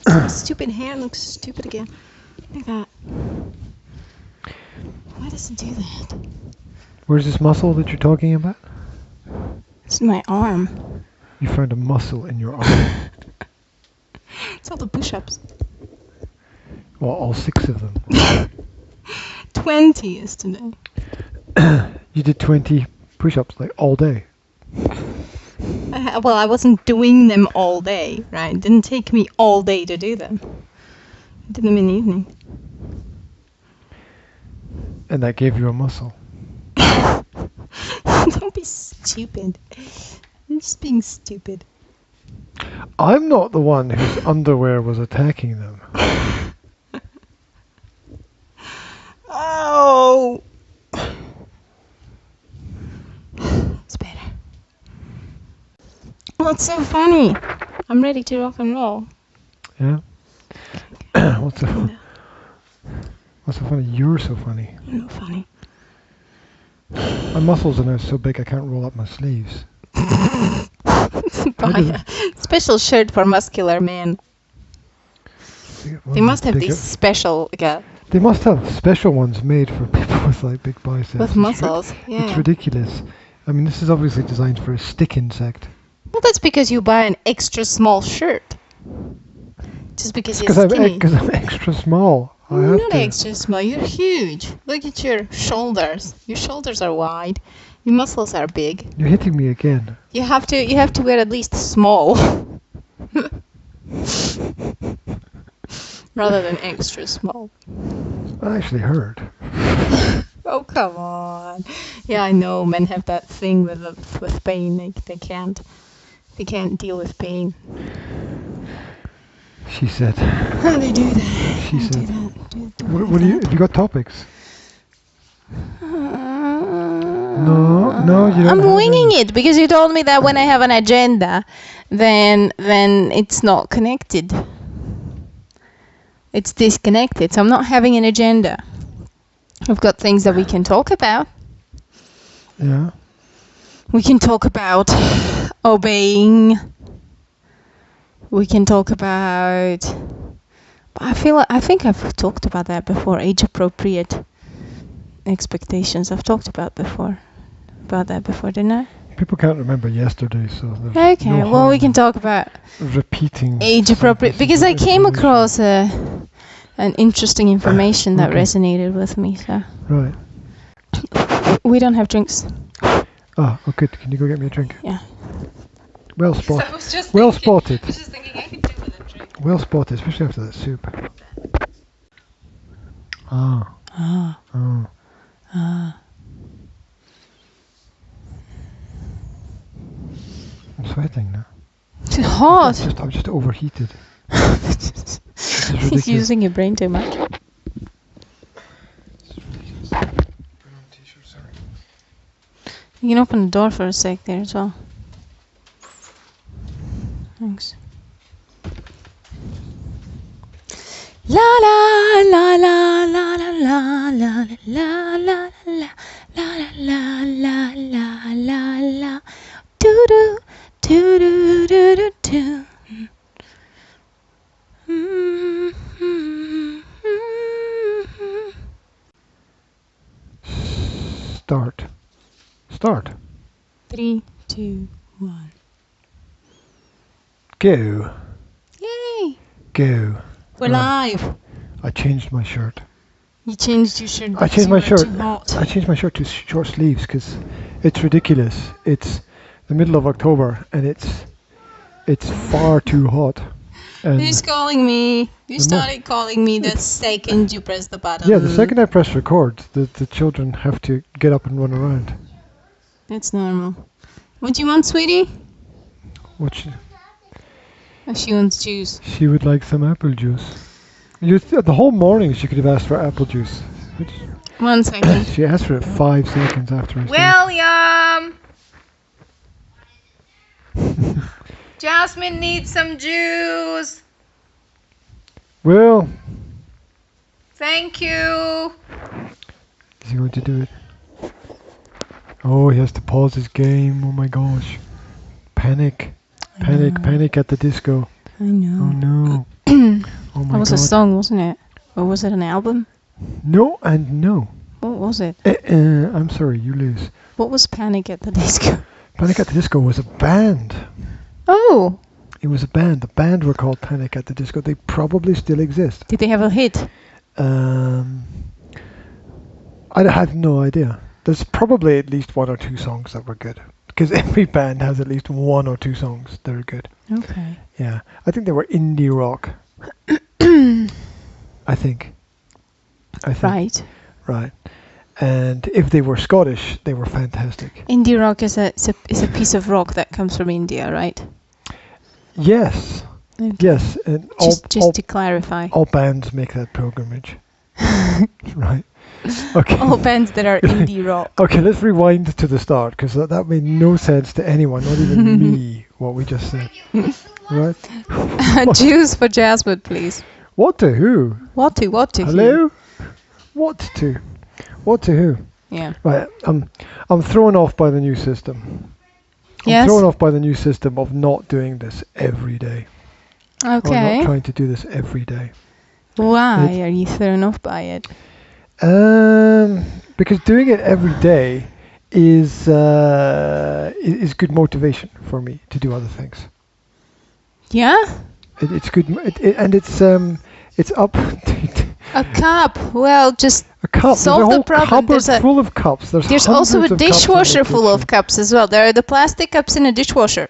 My stupid hand looks stupid again. Look at that. Why does it do that? Where's this muscle that you're talking about? It's in my arm. You found a muscle in your arm. It's all the push-ups. Well, all 6 of them. 20 yesterday. You did 20 push-ups like all day. Well, I wasn't doing them all day, right? It didn't take me all day to do them. I did them in the evening. And that gave you a muscle. Don't be stupid. You're just being stupid. I'm not the one whose underwear was attacking them. Oh! It's better. What's so funny? I'm ready to rock and roll. Yeah? What's so funny? You're so funny. I'm not funny. My muscles are now so big I can't roll up my sleeves. Buy a special shirt for muscular men. They must have these special... They must have special ones made for people with like big biceps. With muscles, yeah. It's ridiculous. I mean, this is obviously designed for a stick insect. Well, that's because you buy an extra small shirt. Just because you're skinny. Because I'm extra small. You're not extra small, you're huge. Look at your shoulders. Your shoulders are wide. Your muscles are big. You're hitting me again. You have to wear at least small. Rather than extra small. That actually hurt. Oh, come on. Yeah, I know. Men have that thing with pain. They can't deal with pain. She said. How do they do that? She said. What do you? Have you got topics? No, you don't. I'm winging it because you told me that when I have an agenda, then it's not connected. It's disconnected. So I'm not having an agenda. We've got things that we can talk about. Yeah. We can talk about obeying. We can talk about... I think I've talked about that before. Age-appropriate expectations. I've talked about that before, didn't I? People can't remember yesterday, so... Okay, no well, we can talk about... repeating... Age-appropriate... Because I came across an interesting information that resonated with me, so... Right. We don't have drinks. Oh, good. Can you go get me a drink? Yeah. Well spotted. Well spotted. I was just thinking I could do with a drink. Well spotted, especially after that soup. Ah. Ah. Oh. Ah. I'm sweating now. It's hot. I'm just overheated. He's using your brain too much. You can open the door for a sec there as well. Thanks. La la la la la la la la la la la la la la la la la do do do do do do do. Start. 3, 2, 1. Go. Yay! Go. We're live. I changed my shirt. You changed your shirt. I changed my shirt. Too hot. I changed my shirt to short sleeves because it's ridiculous. It's the middle of October and it's far too hot. And who's calling me? You started calling me the second you press the button. Yeah, the second I press record, the children have to get up and run around. That's normal. What do you want, sweetie? She wants juice. She would like some apple juice. The whole morning she could have asked for apple juice. 1 second. She asked for it 5 seconds after I William! Jasmine needs some juice. Will. Thank you. Is he going to do it? Oh, he has to pause his game. Oh my gosh. Panic at the disco. I know. Oh no. was a song, wasn't it? Or was it an album? No and no. What was it? I'm sorry, you lose. What was Panic at the Disco? Panic at the Disco was a band. Oh, It was a band. The band were called Panic at the Disco. They probably still exist. did they have a hit? I have no idea. There's probably at least one or two songs that were good. Because every band has at least one or two songs that are good. Okay. Yeah. I think they were indie rock. I think. Right. Right. And if they were Scottish, they were fantastic. Indie rock is a piece of rock that comes from India, right? Yes. Okay. Yes. And Just to clarify. all bands make that pilgrimage. Right. Okay. All bands that are indie rock. Okay, let's rewind to the start, because that made no sense to anyone, not even me, what we just said. Right? Juice for Jasmine, please. What to who? What to Hello? What to? What to who? Yeah. Right, I'm thrown off by the new system. Yes? I'm thrown off by the new system of not doing this every day. Or Okay. not trying to do this every day. Why are you thrown off by it? Because doing it every day is good motivation for me to do other things. Yeah? It's good, and it's up to A cup. Well, just a cup. solve There's a the whole problem. cupboard full of cups. there's also a hundreds of cups in dishwasher the full of kitchen. cups as well. There are the plastic cups in a dishwasher.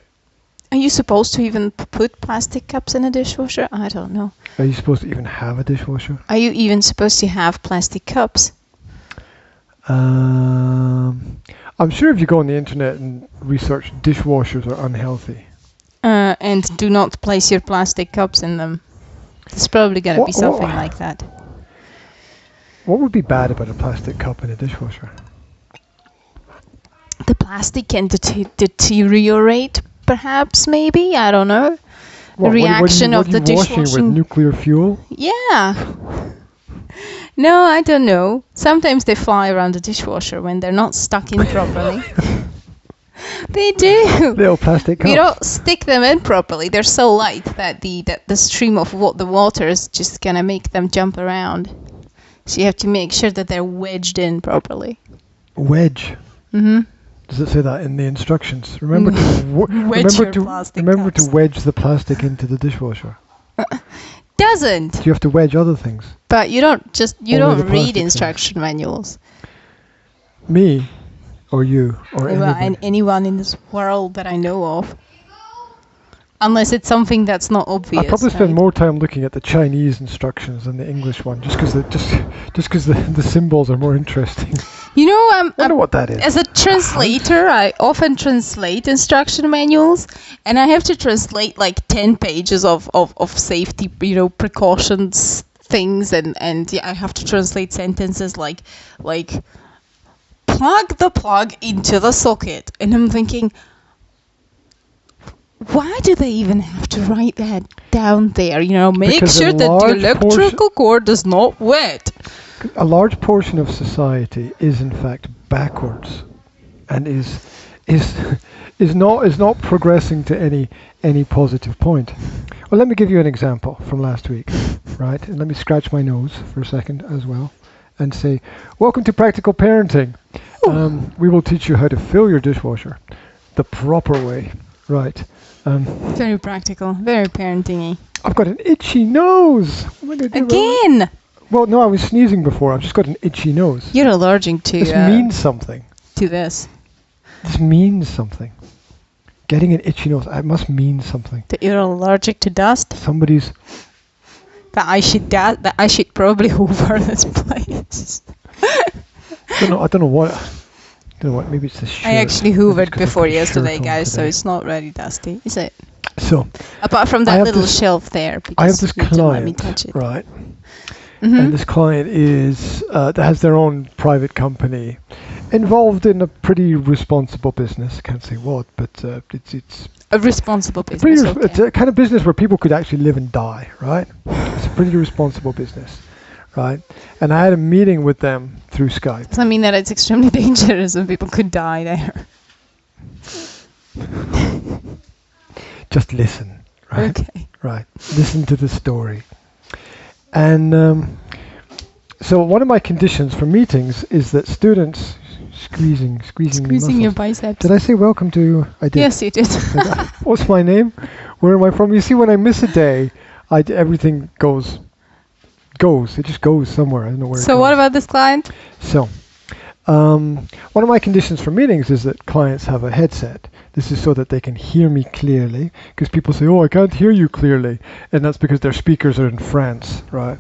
Are you supposed to even put plastic cups in a dishwasher? I don't know. Are you supposed to even have a dishwasher? Are you even supposed to have plastic cups? I'm sure if you go on the internet and research dishwashers are unhealthy. And do not place your plastic cups in them. There's probably going to be something like that. What would be bad about a plastic cup in a dishwasher? The plastic can deteriorate, perhaps, maybe? I don't know. The reaction of the washing dishwashing. with nuclear fuel? Yeah. No, I don't know. Sometimes they fly around the dishwasher when they're not stuck in properly. They do. Little plastic cups. You don't stick them in properly. They're so light that the stream of the water is just gonna make them jump around. So you have to make sure that they're wedged in properly. Wedge. Mm-hmm. Does it say that in the instructions? Remember to Wedge your plastic remember cups. to wedge the plastic into the dishwasher. Doesn't. Do you have to wedge other things? But you don't Only don't the read plastic instruction manuals. Me, or you, or Well, anybody? and anyone in this world that I know of. Unless it's something that's not obvious. I probably spend right? more time looking at the Chinese instructions than the English one, just because the symbols are more interesting. You know, I wonder what that is. as a translator, I often translate instruction manuals, and I have to translate like 10 pages of safety, precautions things, and yeah, I have to translate sentences like plug the plug into the socket, and I'm thinking, why do they even have to write that down there? Make Because sure that the electrical cord is not wet. A large portion of society is in fact backwards, and is not progressing to any positive point. Well, let me give you an example from last week, right? And let me scratch my nose for a second as well, and say, welcome to Practical Parenting. We will teach you how to fill your dishwasher the proper way, right? Very practical, very parenting-y. I've got an itchy nose. What am I gonna do about it? Again! Well, no, I was sneezing before. I've just got an itchy nose. You're allergic to This means something. to this. This means something. Getting an itchy nose, it must mean something. That you're allergic to dust. Somebody's. That I should probably hoover this place. I don't know what. Maybe it's the shirt. I actually Maybe it's hoovered 'cause I've before got a yesterday, shirt on guys, so today. it's not really dusty, is it? So Apart from I that have little this- shelf there, I have because this you didn't let me client, touch it. right? Mhm. And this client is that has their own private company, involved in a pretty responsible business. Can't say what, but it's A responsible pretty. business. It's Okay. a kind of business where people could actually live and die, right? It's a pretty responsible business, right? And I had a meeting with them through Skype. Does that mean that it's extremely dangerous and people could die there? Just listen, right? Okay. Right. Listen to the story. And so one of my conditions for meetings is that students squeezing Squeezing your biceps. Did I say welcome to? I did. Yes, you did. What's my name? Where am I from? You see, when I miss a day, everything goes. It just goes somewhere. I don't know where. So what about this client? So, one of my conditions for meetings is that clients have a headset. This is so that they can hear me clearly, because people say, "Oh, I can't hear you clearly," and that's because their speakers are in France, right?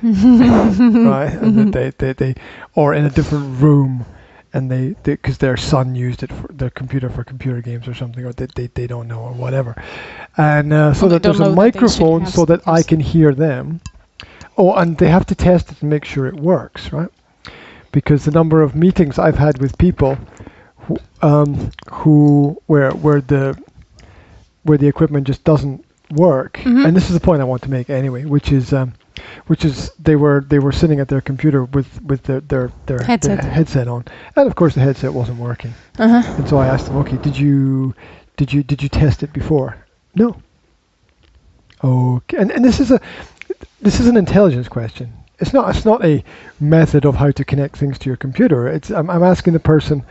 Right, and they or in a different room, and they because their son used it for their computer for computer games or something, or they don't know or whatever, and so that there's a microphone so that I can hear them. Oh, and they have to test it and make sure it works, right? Because the number of meetings I've had with people where the equipment just doesn't work, and this is the point I want to make anyway, which is they were sitting at their computer with their headset on, and of course the headset wasn't working. And so I asked them, okay, did you test it before? No. Okay, and this is an intelligence question. It's not a method of how to connect things to your computer. I'm asking the person,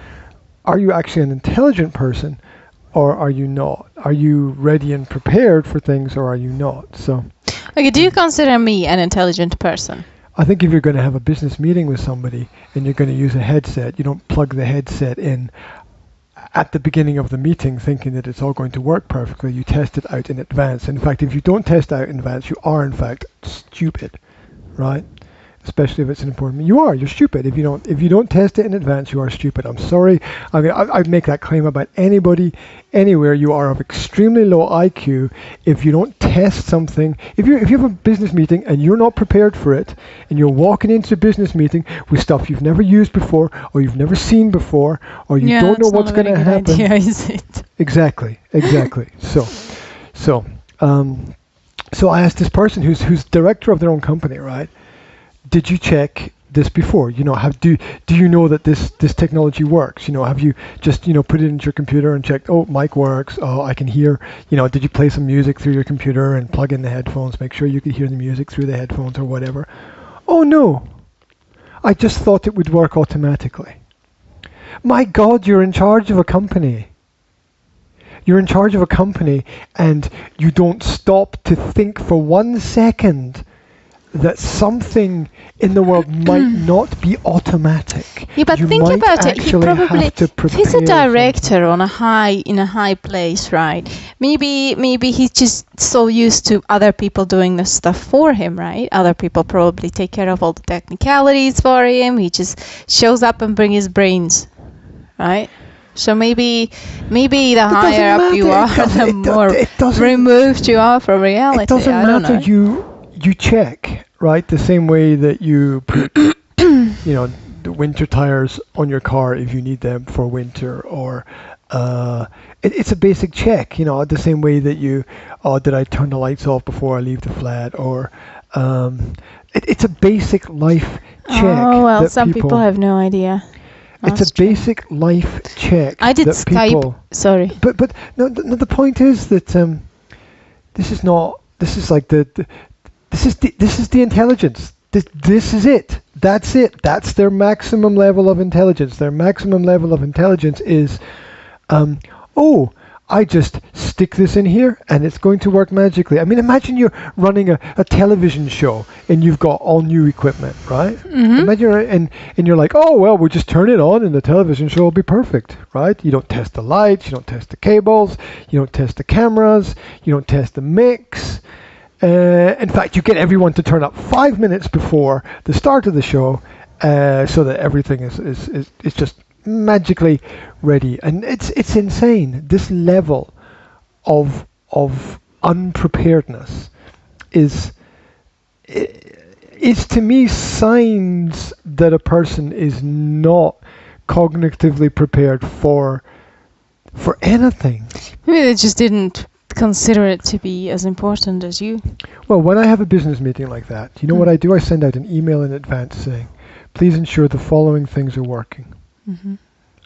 are you actually an intelligent person, or are you not? Are you ready and prepared for things, or are you not? So. Okay, do you consider me an intelligent person? I think if you're going to have a business meeting with somebody and you're going to use a headset, you don't plug the headset in at the beginning of the meeting thinking that it's all going to work perfectly. You test it out in advance. In fact, if you don't test out in advance, you are in fact stupid, right? Especially if it's an important meeting. You're stupid. If you don't test it in advance, you are stupid. I'm sorry. I mean, I'd make that claim about anybody, anywhere. You are of extremely low IQ if you don't test something. If you have a business meeting and you're not prepared for it, and you're walking into a business meeting with stuff you've never used before, or you've never seen before, or you don't know what's going to happen. Idea, is it? Exactly. So I asked this person who's director of their own company, right? Did you check this before? Do you know that this technology works? Have you just put it into your computer and checked? Oh, mic works. Oh, I can hear. Did you play some music through your computer and plug in the headphones? Make sure you could hear the music through the headphones or whatever. Oh no, I just thought it would work automatically. My God, you're in charge of a company. You're in charge of a company, and you don't stop to think for 1 second that something in the world might not be automatic. Yeah, but think about it. He probably, if he's a director in a high place, right? Maybe he's just so used to other people doing the stuff for him, right? Other people probably take care of all the technicalities for him. He just shows up and brings his brains, right? So maybe the higher up you are, the more removed you are from reality. It doesn't matter. You check, right? The same way that you put, the winter tires on your car if you need them for winter, or it's a basic check. The same way that did I turn the lights off before I leave the flat, or it's a basic life check. Oh well, some people have no idea. It's a basic life check. I did Skype. Sorry, but no. The point is that this is the intelligence. This is it. That's it. That's their maximum level of intelligence. Their maximum level of intelligence is, I just stick this in here and it's going to work magically. I mean, imagine you're running a television show and you've got all new equipment, right? Mm-hmm. Imagine and you're like, oh, well, we'll just turn it on and the television show will be perfect, right? You don't test the lights, you don't test the cables, you don't test the cameras, you don't test the mix. In fact, you get everyone to turn up 5 minutes before the start of the show, so that everything is just magically ready. And it's insane. This level of unpreparedness is to me signs that a person is not cognitively prepared for anything. Maybe they just didn't consider it to be as important as you. Well, when I have a business meeting like that, you know what I do? I send out an email in advance saying, please ensure the following things are working. Mm-hmm.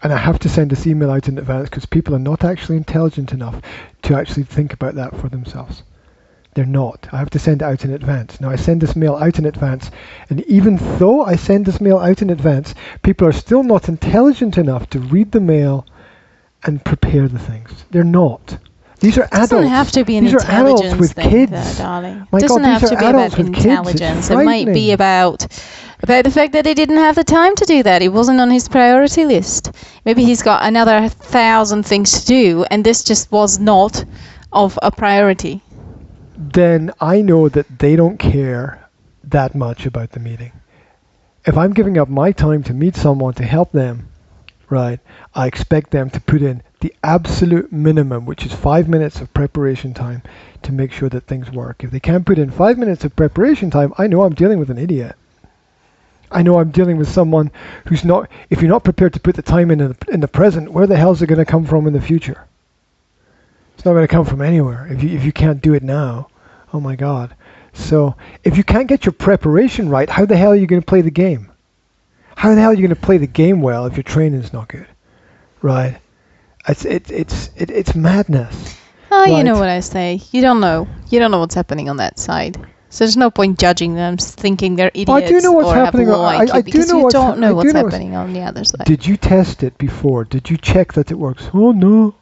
And I have to send this email out in advance because people are not actually intelligent enough to actually think about that for themselves. They're not. I have to send it out in advance. Now I send this mail out in advance, and even though I send this mail out in advance, people are still not intelligent enough to read the mail and prepare the things. They're not. These are adults. It doesn't have to be an these are adults intelligence with thing, kids. darling. My It doesn't God, have these to are be adults about with kids. It's intelligence. It might be frightening. about the fact that he didn't have the time to do that. It wasn't on his priority list. Maybe he's got another 1,000 things to do, and this just was not of a priority. Then I know that they don't care that much about the meeting. If I'm giving up my time to meet someone to help them, right, I expect them to put in the absolute minimum, which is 5 minutes of preparation time to make sure that things work. If they can't put in 5 minutes of preparation time, I know I'm dealing with an idiot. I know I'm dealing with someone who's not, if you're not prepared to put the time in the present, where the hell is it going to come from in the future? It's not going to come from anywhere if you can't do it now. Oh my God. So if you can't get your preparation right, how the hell are you going to play the game? How the hell are you going to play the game well if your training's not good? Right? It's madness. Oh, right? You know what I say. You don't know. You don't know what's happening on that side. So there's no point judging them, thinking they're idiots I do know what's or happening. have low IQ, because you don't know what's know happening on the other side. Did you test it before? Did you check that it works? Oh no.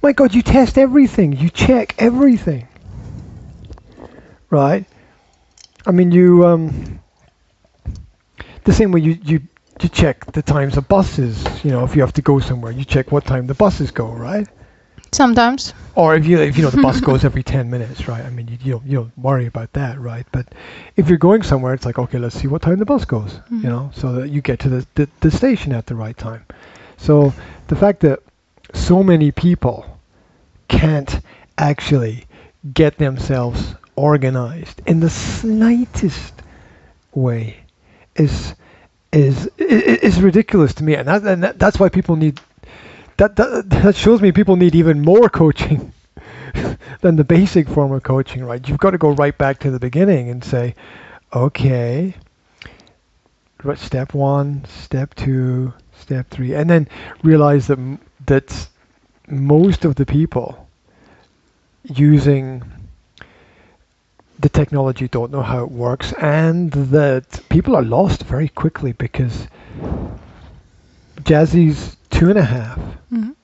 My God, you test everything. You check everything. Right? I mean, the same way you check the times of buses. You know, if you have to go somewhere, you check what time the buses go, right? Sometimes. Or if you know the bus goes every 10 minutes, right? I mean, you don't worry about that, right? But if you're going somewhere, it's like, okay, let's see what time the bus goes, you know, so that you get to the station at the right time. So the fact that so many people can't actually get themselves organized in the slightest way is ridiculous to me, and that's why people need that shows me people need even more coaching than the basic form of coaching, right? You've got to go right back to the beginning and say, okay, step 1, step 2, step 3, and then realize that most of the people using the technology don't know how it works, and that people are lost very quickly because Jazzy's 2.5.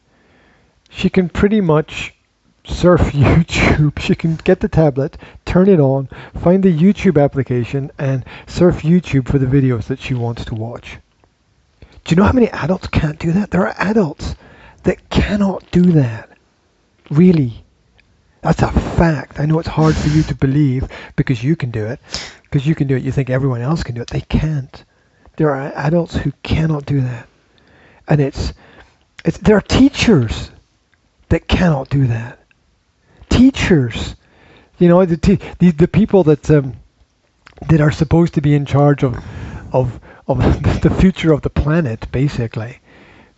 She can pretty much surf YouTube. She can get the tablet, turn it on, find the YouTube application, and surf YouTube for the videos that she wants to watch. Do you know how many adults can't do that? There are adults that cannot do that. Really. That's a fact. I know it's hard for you to believe because you can do it. Because you can do it, you think everyone else can do it. They can't. There are adults who cannot do that. And there are teachers that cannot do that. Teachers, you know, the people that are supposed to be in charge of the future of the planet, basically,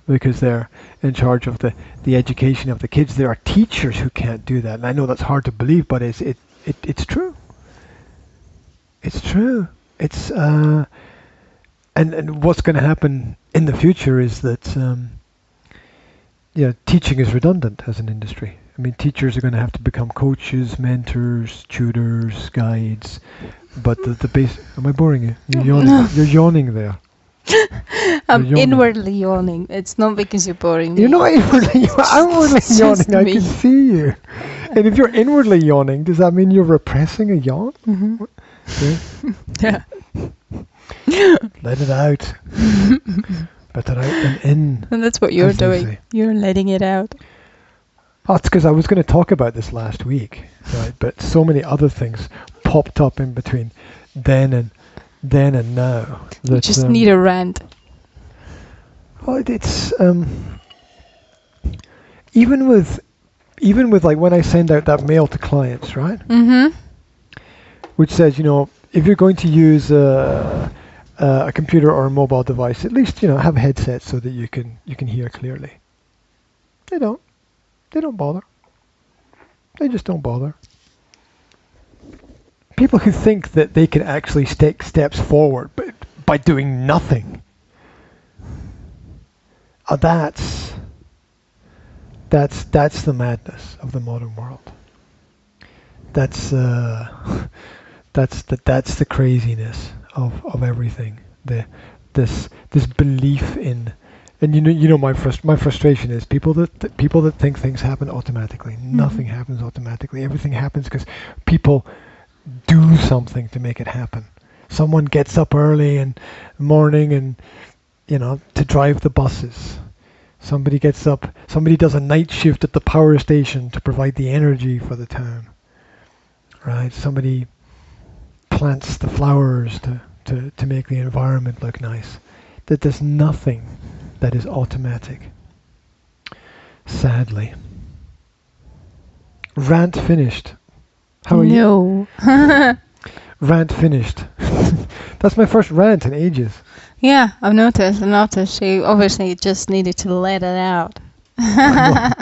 because they're in charge of the education of the kids. There are teachers who can't do that, and I know that's hard to believe, but it's true. It's true. It's and what's going to happen in the future is that teaching is redundant as an industry. I mean, teachers are going to have to become coaches, mentors, tutors, guides. But the base. Am I boring you? You're yawning. No. You're yawning there. I'm You're yawning. inwardly yawning. It's not because you're boring me. You're not inwardly. You're outwardly It's yawning. just I me. can see you. And if you're inwardly yawning, does that mean you're repressing a yawn? Yeah. Let it out. Better out than in. And that's what you're as they doing. say. You're letting it out. Oh, it's because I was going to talk about this last week, right? But so many other things popped up in between then and now. You That, just need a rant. Well, it's even with like when I send out that mail to clients, right? Which says, if you're going to use a computer or a mobile device, at least have a headset so that you can hear clearly. They don't bother. They just don't bother. People who think that they can actually take steps forward by doing nothing. That's the madness of the modern world. that's that's the craziness of everything. This belief in, and my frustration is people that think things happen automatically. Nothing happens automatically. Everything happens because people do something to make it happen. Someone gets up early in the morning and to drive the buses. Somebody gets up. Somebody does a night shift at the power station to provide the energy for the town. Right? Somebody plants the flowers to make the environment look nice. That there's nothing that is automatic. Sadly. Rant finished. How are you? No. Rant finished. That's my first rant in ages. Yeah, I've noticed. She obviously just needed to let it out. I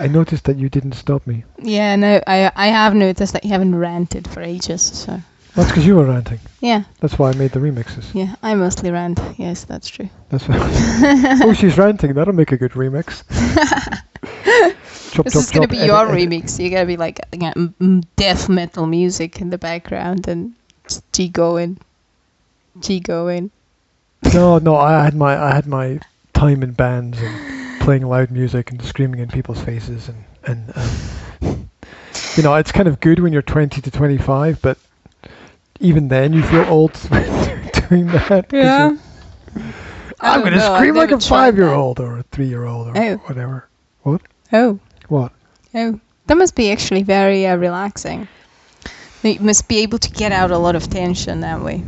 noticed that you didn't stop me. Yeah, no, I have noticed that you haven't ranted for ages, so. That's because you were ranting. Yeah. That's why I made the remixes. Yeah, I mostly rant. Yes, that's true. That's why. Oh, she's ranting. That'll make a good remix. This is gonna be your remix. You're gonna be like death metal music in the background and G going. No, I had my time in bands and playing loud music and screaming in people's faces and it's kind of good when you're 20 to 25, but even then you feel old doing that. Yeah. I'm going to scream like a 5-year-old or a 3-year-old or whatever. What? Oh. What? Oh. That must be actually very relaxing. You must be able to get out a lot of tension that way.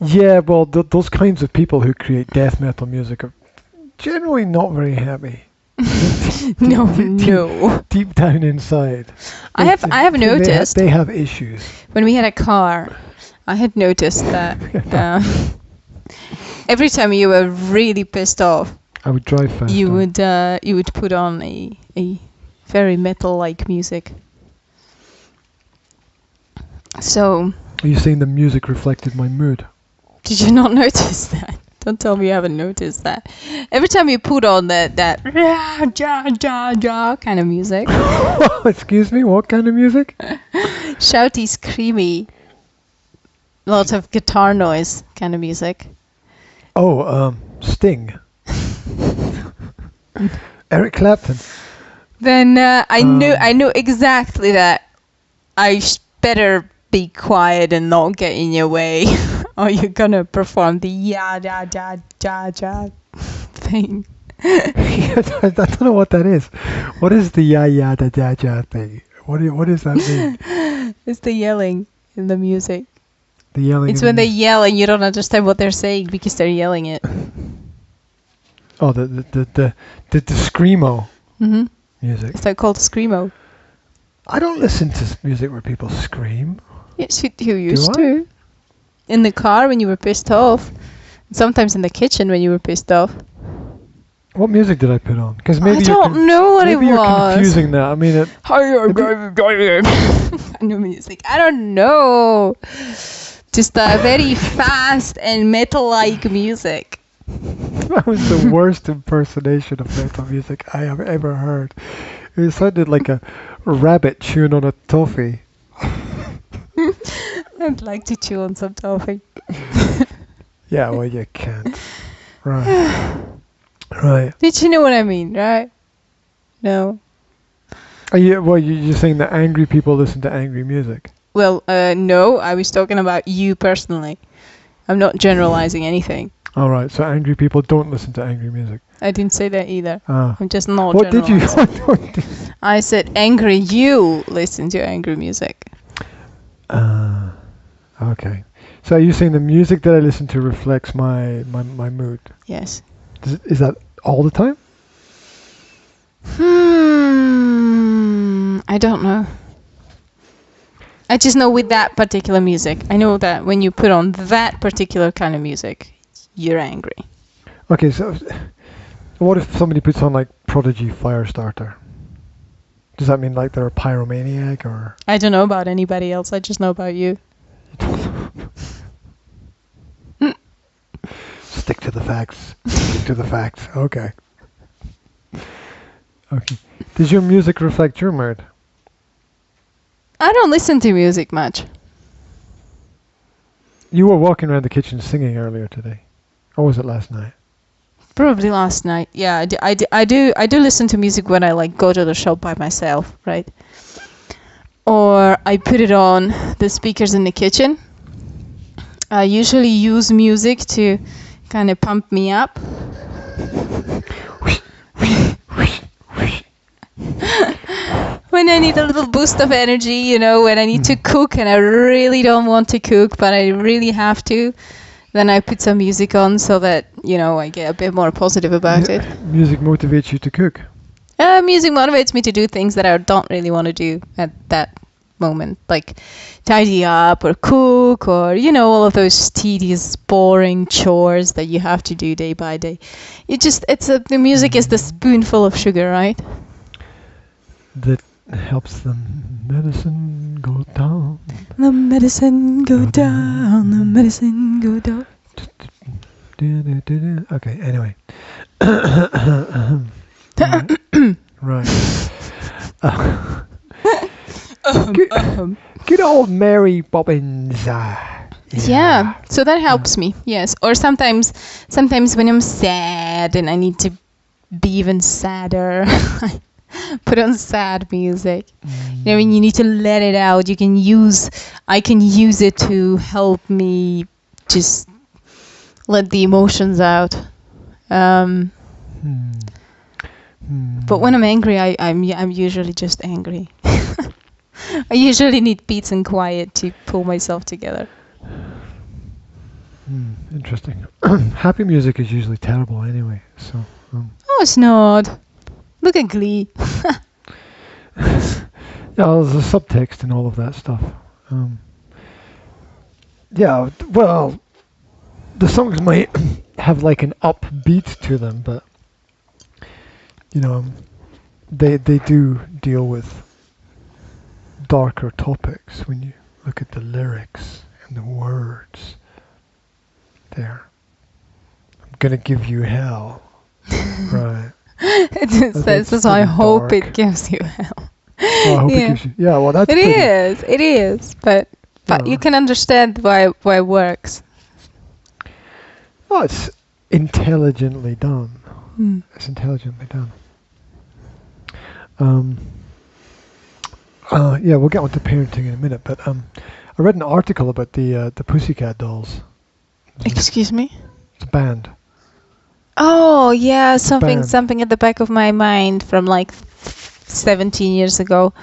Yeah, well, those kinds of people who create death metal music are generally not very happy. No. Deep down inside. I have noticed. They have issues. When we had a car, I had noticed that every time you were really pissed off, I would drive faster. You would put on a very metal-like music. So. Are you saying the music reflected my mood? Did you not notice that? Don't tell me you haven't noticed that. Every time you put on that kind of music. Excuse me, what kind of music? Shouty, screamy, lots of guitar noise kind of music. Oh, Sting. Eric Clapton. Then I knew exactly that I better be quiet and not get in your way, or you're gonna perform the ya thing. I don't know what that is. What is the ya thing? What does that mean? It's the yelling in the music. The yelling. It's when they yell and you don't understand what they're saying because they're yelling it. Oh, the screamo music. Is that called screamo? I don't listen to music where people scream. Yes, you used to. In the car when you were pissed off. Sometimes in the kitchen when you were pissed off. What music did I put on? Because maybe I don't know what it was. Maybe you're confusing that. I mean, kind of music. I don't know. Just a very fast and metal-like music. That was the worst impersonation of metal music I have ever heard. It sounded like a rabbit chewing on a toffee. I'd like to chew on some toffee. Yeah, well, you can't. Right. Right. Did you know what I mean, right? No. You're saying that angry people listen to angry music? Well, no, I was talking about you personally. I'm not generalizing anything. All right, so angry people don't listen to angry music. I didn't say that either. Ah. I'm just not What did you? I said angry you listen to angry music. Okay. So are you saying the music that I listen to reflects my mood? Yes. Is that all the time? I don't know. I just know with that particular music. I know that when you put on that particular kind of music, you're angry. Okay, so what if somebody puts on like Prodigy Firestarter? Does that mean like they're a pyromaniac or? I don't know about anybody else. I just know about you. Stick to the facts. Stick to the facts. Okay. Okay. Does your music reflect your mood? I don't listen to music much. You were walking around the kitchen singing earlier today. Or was it last night? Probably last night. Yeah, I do listen to music when I like go to the shop by myself, right? Or I put it on the speakers in the kitchen. I usually use music to kind of pump me up. When I need a little boost of energy, you know, when I need to cook and I really don't want to cook, but I really have to, then I put some music on so that, you know, I get a bit more positive about it. Music motivates you to cook? Music motivates me to do things that I don't really want to do at that moment, like tidy up or cook or, you know, all of those tedious, boring chores that you have to do day by day. The music is the spoonful of sugar, right? That helps the medicine go down. The medicine go down, the medicine go down. Okay, anyway. Right. Good old Mary Bobbins. Yeah, so that helps me, yes. Or sometimes when I'm sad and I need to be even sadder, I put on sad music. You know, when you need to let it out, I can use it to help me just let the emotions out. But when I'm angry, I'm usually just angry. I usually need peace and quiet to pull myself together. Interesting. Happy music is usually terrible anyway, so... Oh, it's not. Look at Glee. Yeah, there's a subtext and all of that stuff. Yeah, well, the songs might have like an upbeat to them, but you know, they do deal with darker topics when you look at the lyrics and the words. There, I'm gonna give you hell, right? It says, I hope it gives you hell. Well, I hope it gives you. Yeah, well, that's It is, but you can understand why it works. Well, it's intelligently done. It's intelligently done. Yeah, we'll get on to parenting in a minute, but I read an article about the Pussycat Dolls. Excuse me? It's a band. Oh, yeah, something at the back of my mind from like 17 years ago.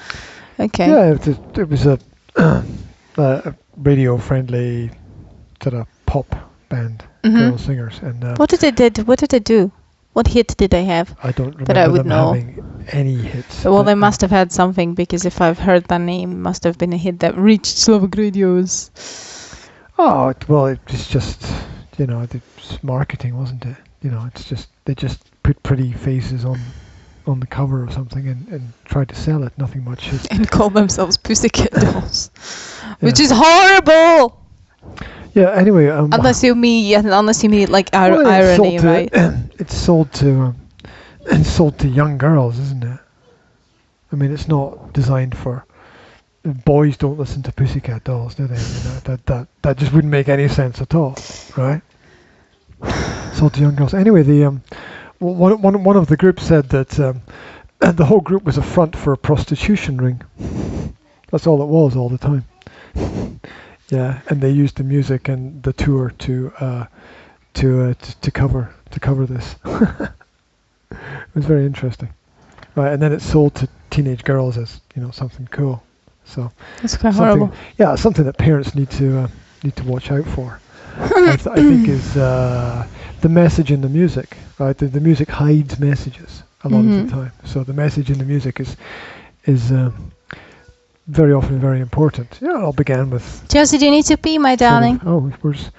Okay. Yeah, it was a radio-friendly sort of pop band, girl singers. And What did they do? What hit did they have? I don't remember that I would them know. having any hits. Well, they must have had something, because if I've heard that name, it must have been a hit that reached Slovak radios. Oh, well, it's just, you know, it's marketing, wasn't it? You know, it's just, they just put pretty faces on the cover or something and tried to sell it. Nothing much. And call themselves Pussycat Dolls, which is horrible. Yeah. Anyway, unless you mean it like irony, right? It's sold to young girls, isn't it? I mean, it's not designed for boys. Don't listen to Pussycat Dolls, do they? You know, that just wouldn't make any sense at all, right? Sold to young girls. Anyway, the one of the groups said that the whole group was a front for a prostitution ring. That's all it was all the time. Yeah, and they used the music and the tour to cover this. It was very interesting, right? And then it's sold to teenage girls as, you know, something cool. So that's quite horrible. Yeah, something that parents need to watch out for. I think is the message in the music, right? The music hides messages a lot of the time. So the message in the music is very often very important. Yeah, it all began with... Josie, do you need to pee, my darling? Where's...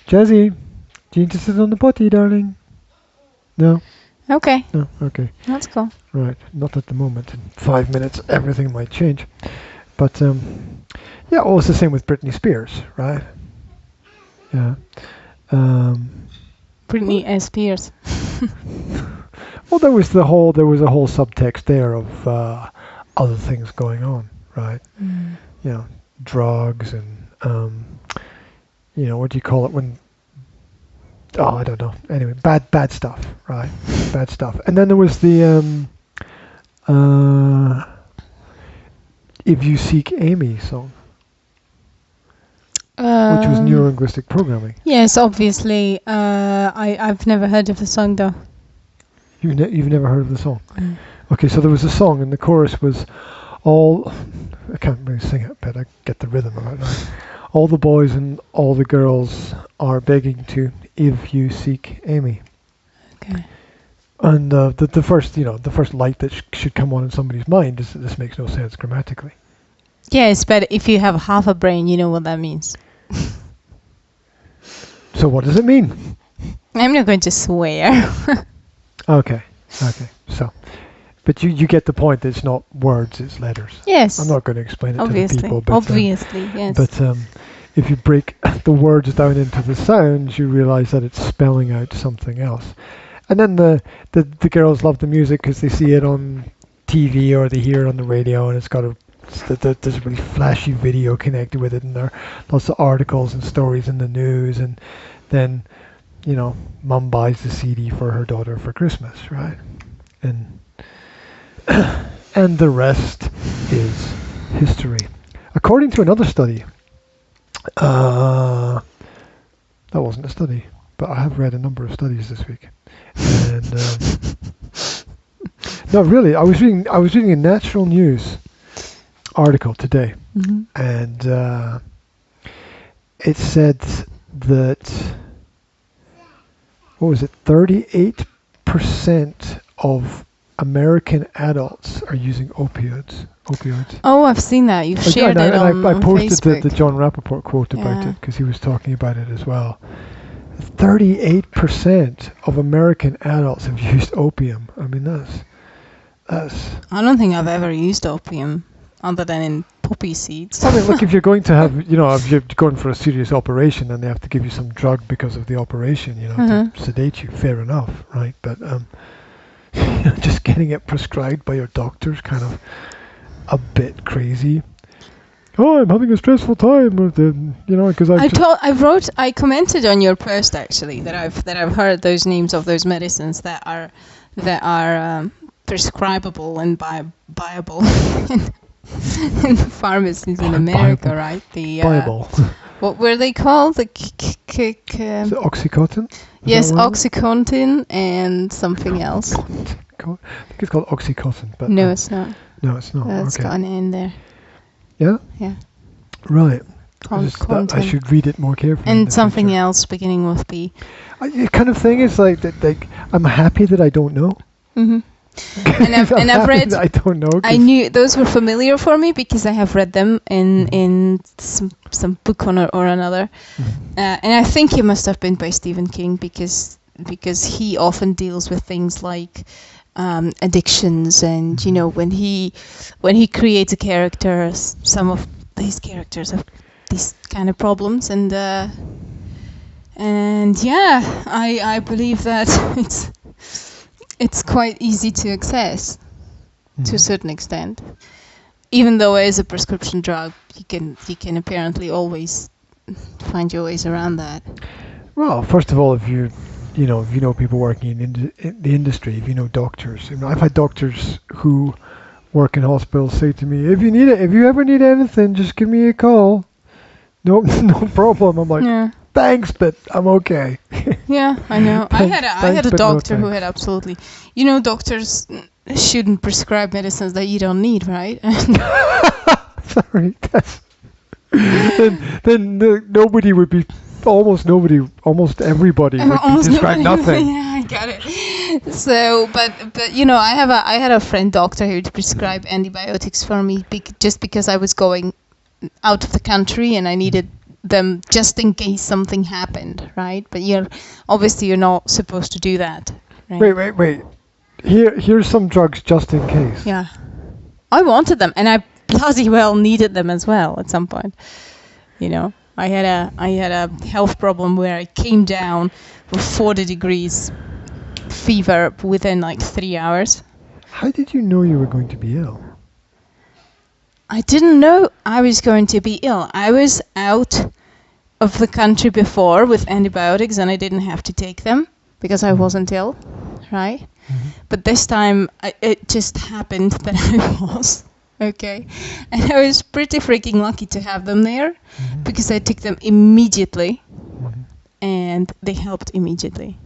Jazzy, do you need to sit on the potty, darling? No? Okay. No? Okay. That's cool. Right, not at the moment. In 5 minutes, everything might change. But, yeah, it's the same with Britney Spears, right? Yeah. Britney Spears. Well, there was a whole subtext there of other things going on, right? You know, drugs and what do you call it when? Oh, I don't know. Anyway, bad stuff, right? Bad stuff. And then there was the "If You Seek Amy" song, which was neurolinguistic programming. Yes, obviously. I've never heard of the song though. You've never heard of the song? Okay, so there was a song, and the chorus was all. I can't really sing it, but I get the rhythm of it now. All the boys and all the girls are begging to, if you seek Amy. Okay. And the first light that should come on in somebody's mind is that this makes no sense grammatically. Yes, but if you have half a brain, you know what that means. So what does it mean? I'm not going to swear. Okay. So, but you get the point that it's not words, it's letters. Yes. I'm not going to explain it obviously. to the people. But, obviously, yes. But if you break the words down into the sounds, you realise that it's spelling out something else. And then the girls love the music because they see it on TV or they hear it on the radio, and it's got there's a really flashy video connected with it, and there are lots of articles and stories in the news, and then mum buys the CD for her daughter for Christmas, right? And and the rest is history. According to another study, that wasn't a study, but I have read a number of studies this week. And no, really, I was reading a Natural News article today, and it said that 38% of American adults are using opioids. Oh, I've seen that. You've shared it on I posted Facebook. the John Rappaport quote about it because he was talking about it as well. 38% of American adults have used opium. I mean, that's. I don't think I've ever used opium other than in poppy seeds. I mean, look, if you're going to have, if you're going for a serious operation and they have to give you some drug because of the operation, to sedate you, fair enough, right? But just getting it prescribed by your doctor's kind of a bit crazy. Oh, I'm having a stressful time with because I commented on your post actually that I've heard those names of those medicines that are prescribable and buyable in pharmacies in America, Bible. right? The Bible. what were they called? The Is it Oxycontin? yes, Oxycontin and something else. I think it's called Oxycontin, but No, it's not. No, it's not. It's got an N there. Yeah. Yeah. Right. Content. I should read it more carefully. And something else beginning with B. The kind of thing is like that. Like, I'm happy that I don't know. Mm-hmm. And I've read. I don't know. I knew those were familiar for me because I have read them in some book or another, and I think it must have been by Stephen King because he often deals with things like addictions, and when he creates a character, some of these characters have these kind of problems, and yeah, I believe that it's quite easy to access to a certain extent, even though it is a prescription drug. You can apparently always find your ways around that. Well, first of all, if you know people working in the industry, if you know doctors, I've had doctors who work in hospitals say to me, if you ever need anything, just give me a call. No problem. I'm like, thanks, but I'm okay. Yeah, I know. I had a doctor who no had absolutely. Doctors shouldn't prescribe medicines that you don't need, right? Sorry. Then nobody would be. Almost everybody would prescribe nothing. Yeah, I got it. So, but I had a friend doctor who would prescribe antibiotics for me just because I was going out of the country and I needed them just in case something happened, right? But you're not supposed to do that. Right? Wait. Here's some drugs just in case. Yeah, I wanted them, and I bloody well needed them as well at some point. I had a health problem where I came down with 40 degrees fever within like 3 hours. How did you know you were going to be ill? I didn't know I was going to be ill. I was out of the country before with antibiotics and I didn't have to take them because I wasn't ill, right? Mm-hmm. But this time it just happened that I was, okay? And I was pretty freaking lucky to have them there because I took them immediately and they helped immediately.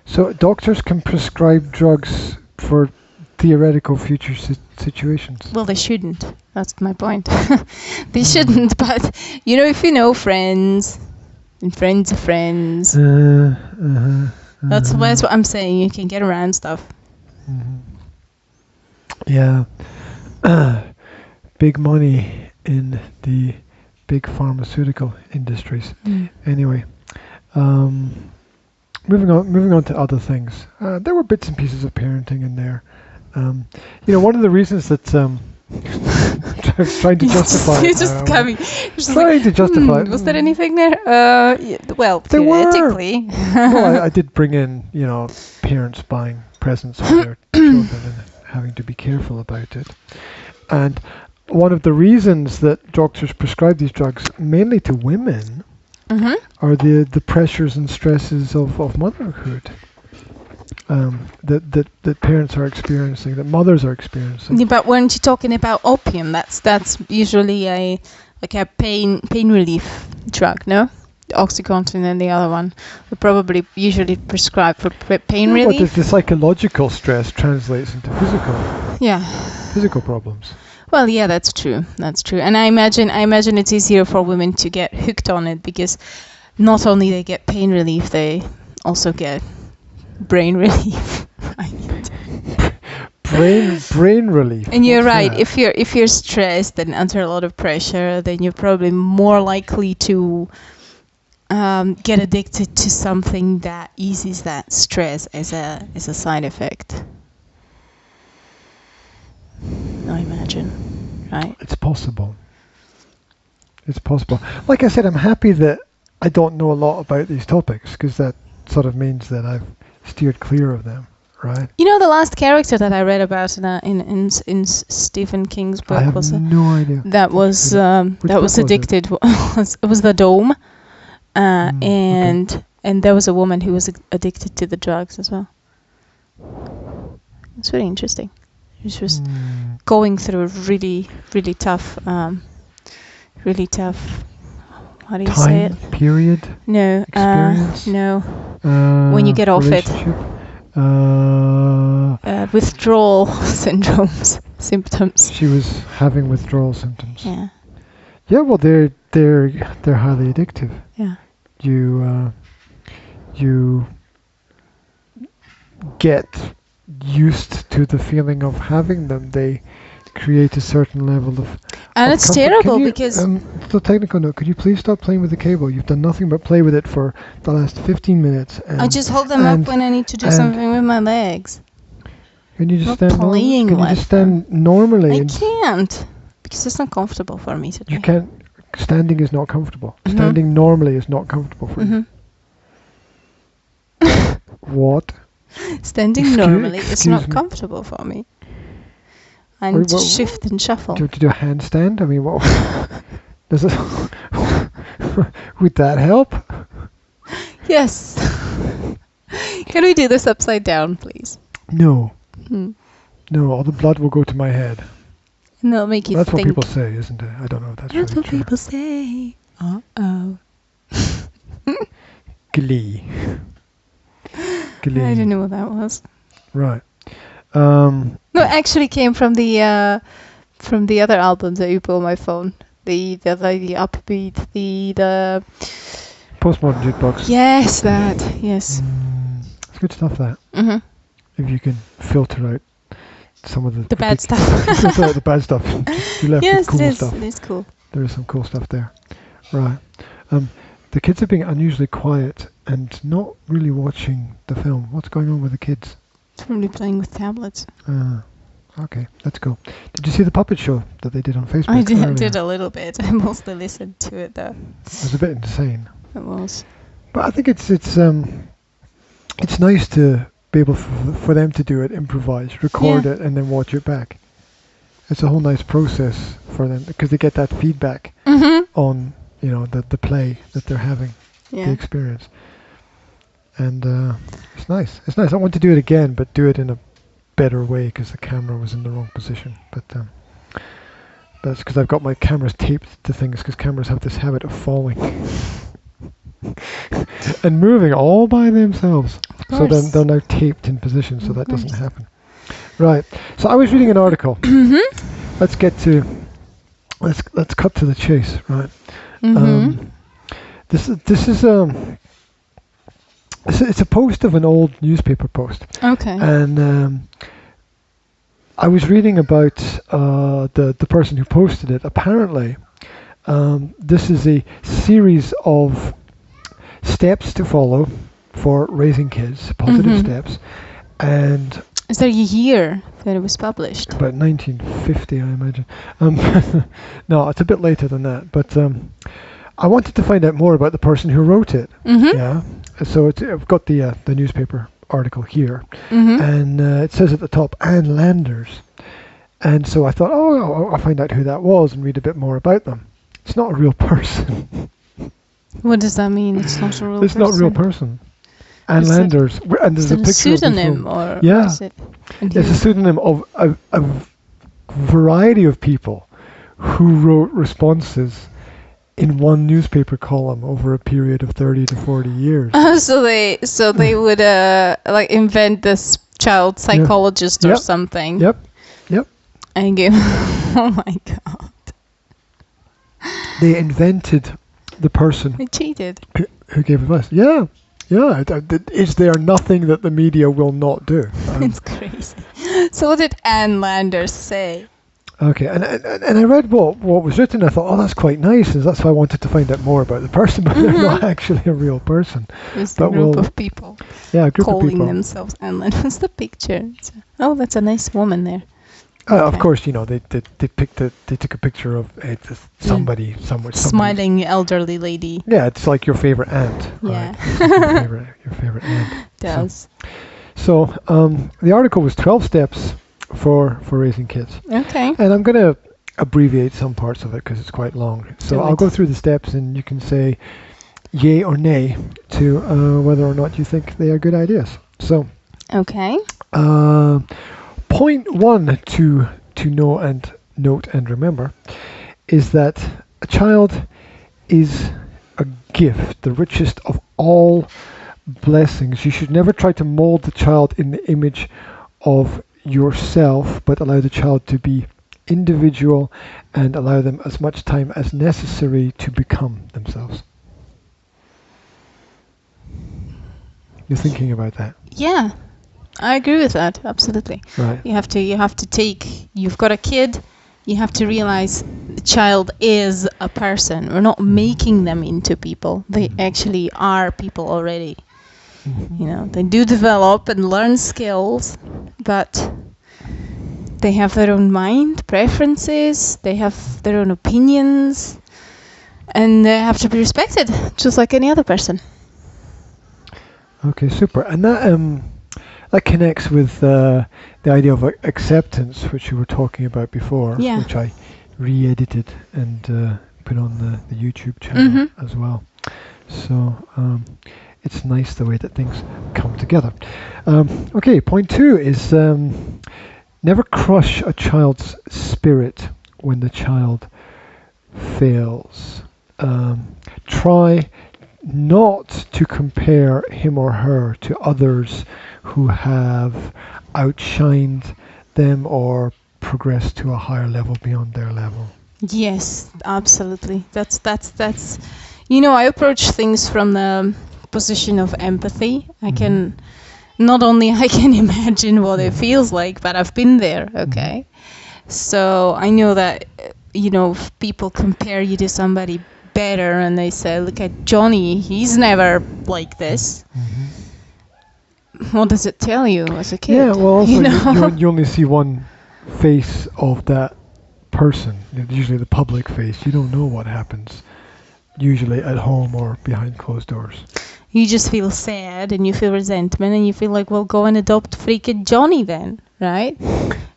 So doctors can prescribe drugs for theoretical future situations. Well, they shouldn't. That's my point. They shouldn't, but you know, if you know friends and friends of friends, that's what I'm saying. You can get around stuff. Yeah. Big money in the big pharmaceutical industries. Anyway, moving on to other things. There were bits and pieces of parenting in there. One of the reasons that trying to justify. You're just coming. Trying to justify. Was there anything there? Well, there theoretically. Well, I did bring in, parents buying presents for their children and having to be careful about it. And one of the reasons that doctors prescribe these drugs, mainly to women, are the pressures and stresses of motherhood. That parents are experiencing, that mothers are experiencing. Yeah, but weren't you talking about opium? That's usually a pain relief drug, no? The OxyContin and the other one were probably usually prescribed for pain relief. But the psychological stress translates into physical problems. Well, yeah, that's true. That's true. And I imagine it's easier for women to get hooked on it because not only they get pain relief, they also get brain relief. brain relief. And you're right. That? If you're stressed and under a lot of pressure, then you're probably more likely to get addicted to something that eases that stress as a side effect. I imagine, right? It's possible. Like I said, I'm happy that I don't know a lot about these topics because that sort of means that I've steered clear of them, right? You know, the last character that I read about in Stephen King's book I have was no idea. That was addicted. It was the Dome, and there was a woman who was addicted to the drugs as well. It's very interesting. She was going through a really, really tough. How do you say it? Period? No. Experience? No. When you get off it. Withdrawal symptoms. She was having withdrawal symptoms. Yeah. Yeah. Well, they're highly addictive. Yeah. You get used to the feeling of having them. They create a certain level of. And it's comfort. terrible because. So technical note. Could you please stop playing with the cable? You've done nothing but play with it for the last 15 minutes. I just hold them up when I need to do something with my legs. Can you just Not stand? playing Can you just stand normally? I can't because it's not comfortable for me today. You can't. Standing is not comfortable. Standing normally is not comfortable for you. What? Standing normally is not comfortable for me. I need to shift and shuffle. Do you have to do a handstand? I mean, what? Does it? Would that help? Yes. Can we do this upside down, please? No. No, all the blood will go to my head. And they'll make you That's think. what people say, isn't it? I don't know if that's That's really what true. people say. Uh-oh. Glee. I don't know what that was. Right. No, it actually came from the other albums that you put on my phone. The upbeat, the Postmodern jukebox. Yes, that. Yes. It's good stuff, that. If you can filter out some of the bad stuff. Filter out the bad stuff. You left with cool stuff. It is cool. There is some cool stuff there. Right. The kids are being unusually quiet and not really watching the film. What's going on with the kids? It's probably playing with tablets. Okay, let's go. Did you see the puppet show that they did on Facebook? I did a little bit. I mostly listened to it though. It was a bit insane. It was. But I think it's nice to be able for them to do it, improvise, record it, and then watch it back. It's a whole nice process for them because they get that feedback on, you know, the play that they're having, the experience. And it's nice. It's nice. I want to do it again, but do it in a better way because the camera was in the wrong position. But that's because I've got my cameras taped to things because cameras have this habit of falling and moving all by themselves. So then they're now taped in position so that doesn't happen. Right. So I was reading an article. Let's cut to the chase. Right. This is it's a post of an old newspaper post. Okay. And I was reading about the person who posted it. Apparently, this is a series of steps to follow for raising kids, positive steps. And is there a year that it was published? About 1950, I imagine. No, it's a bit later than that. But I wanted to find out more about the person who wrote it. Yeah. So I've got the newspaper article here, and it says at the top, Ann Landers. And so I thought, I'll find out who that was and read a bit more about them. It's not a real person. What does that mean? It's not a real person? It's not a real person. Ann Landers. And there's a picture pseudonym of or is it? It's a pseudonym of a variety of people who wrote responses in one newspaper column over a period of 30 to 40 years. So they would like invent this child psychologist or something. Yep. And give oh my god. They invented the person They cheated. who gave advice. Yeah. Is there nothing that the media will not do? It's crazy. So what did Ann Landers say? Okay, and I read what was written. I thought, that's quite nice, and that's why I wanted to find out more about the person. But they're not actually a real person. It's a group of people. Yeah, a group of people calling themselves Ann Landers. What's the picture? That's a nice woman there. Of course, you know they took a picture of somebody somewhere. Smiling elderly lady. Yeah, it's like your favorite aunt. Yeah. Right? your favorite aunt. Does. So the article was 12 steps for raising kids. Okay. And I'm going to abbreviate some parts of it because it's quite long. So I'll go through the steps and you can say yay or nay to whether or not you think they are good ideas. So. Okay. Point one to know and note and remember is that a child is a gift, the richest of all blessings. You should never try to mold the child in the image of yourself, but allow the child to be individual and allow them as much time as necessary to become themselves. You're thinking about that? Yeah. I agree with that, absolutely. Right. You've got a kid, you have to realize the child is a person. We're not making them into people. They actually are people already. You know, they do develop and learn skills, but they have their own mind, preferences, they have their own opinions, and they have to be respected, just like any other person. Okay, super. And that connects with the idea of acceptance, which you were talking about before, which I re-edited and put on the YouTube channel as well. So it's nice the way that things come together. Okay, point two is never crush a child's spirit when the child fails. Try not to compare him or her to others who have outshined them or progressed to a higher level beyond their level. Yes, absolutely. That's you know, I approach things from the position of empathy. I can imagine what it feels like, but I've been there, okay? So I know that, you know, if people compare you to somebody better and they say, look at Johnny, he's never like this. What does it tell you as a kid? Yeah, well, also you know? you only see one face of that person, usually the public face. You don't know what happens usually at home or behind closed doors. You just feel sad and you feel resentment and you feel like, well, go and adopt freaking Johnny then, right?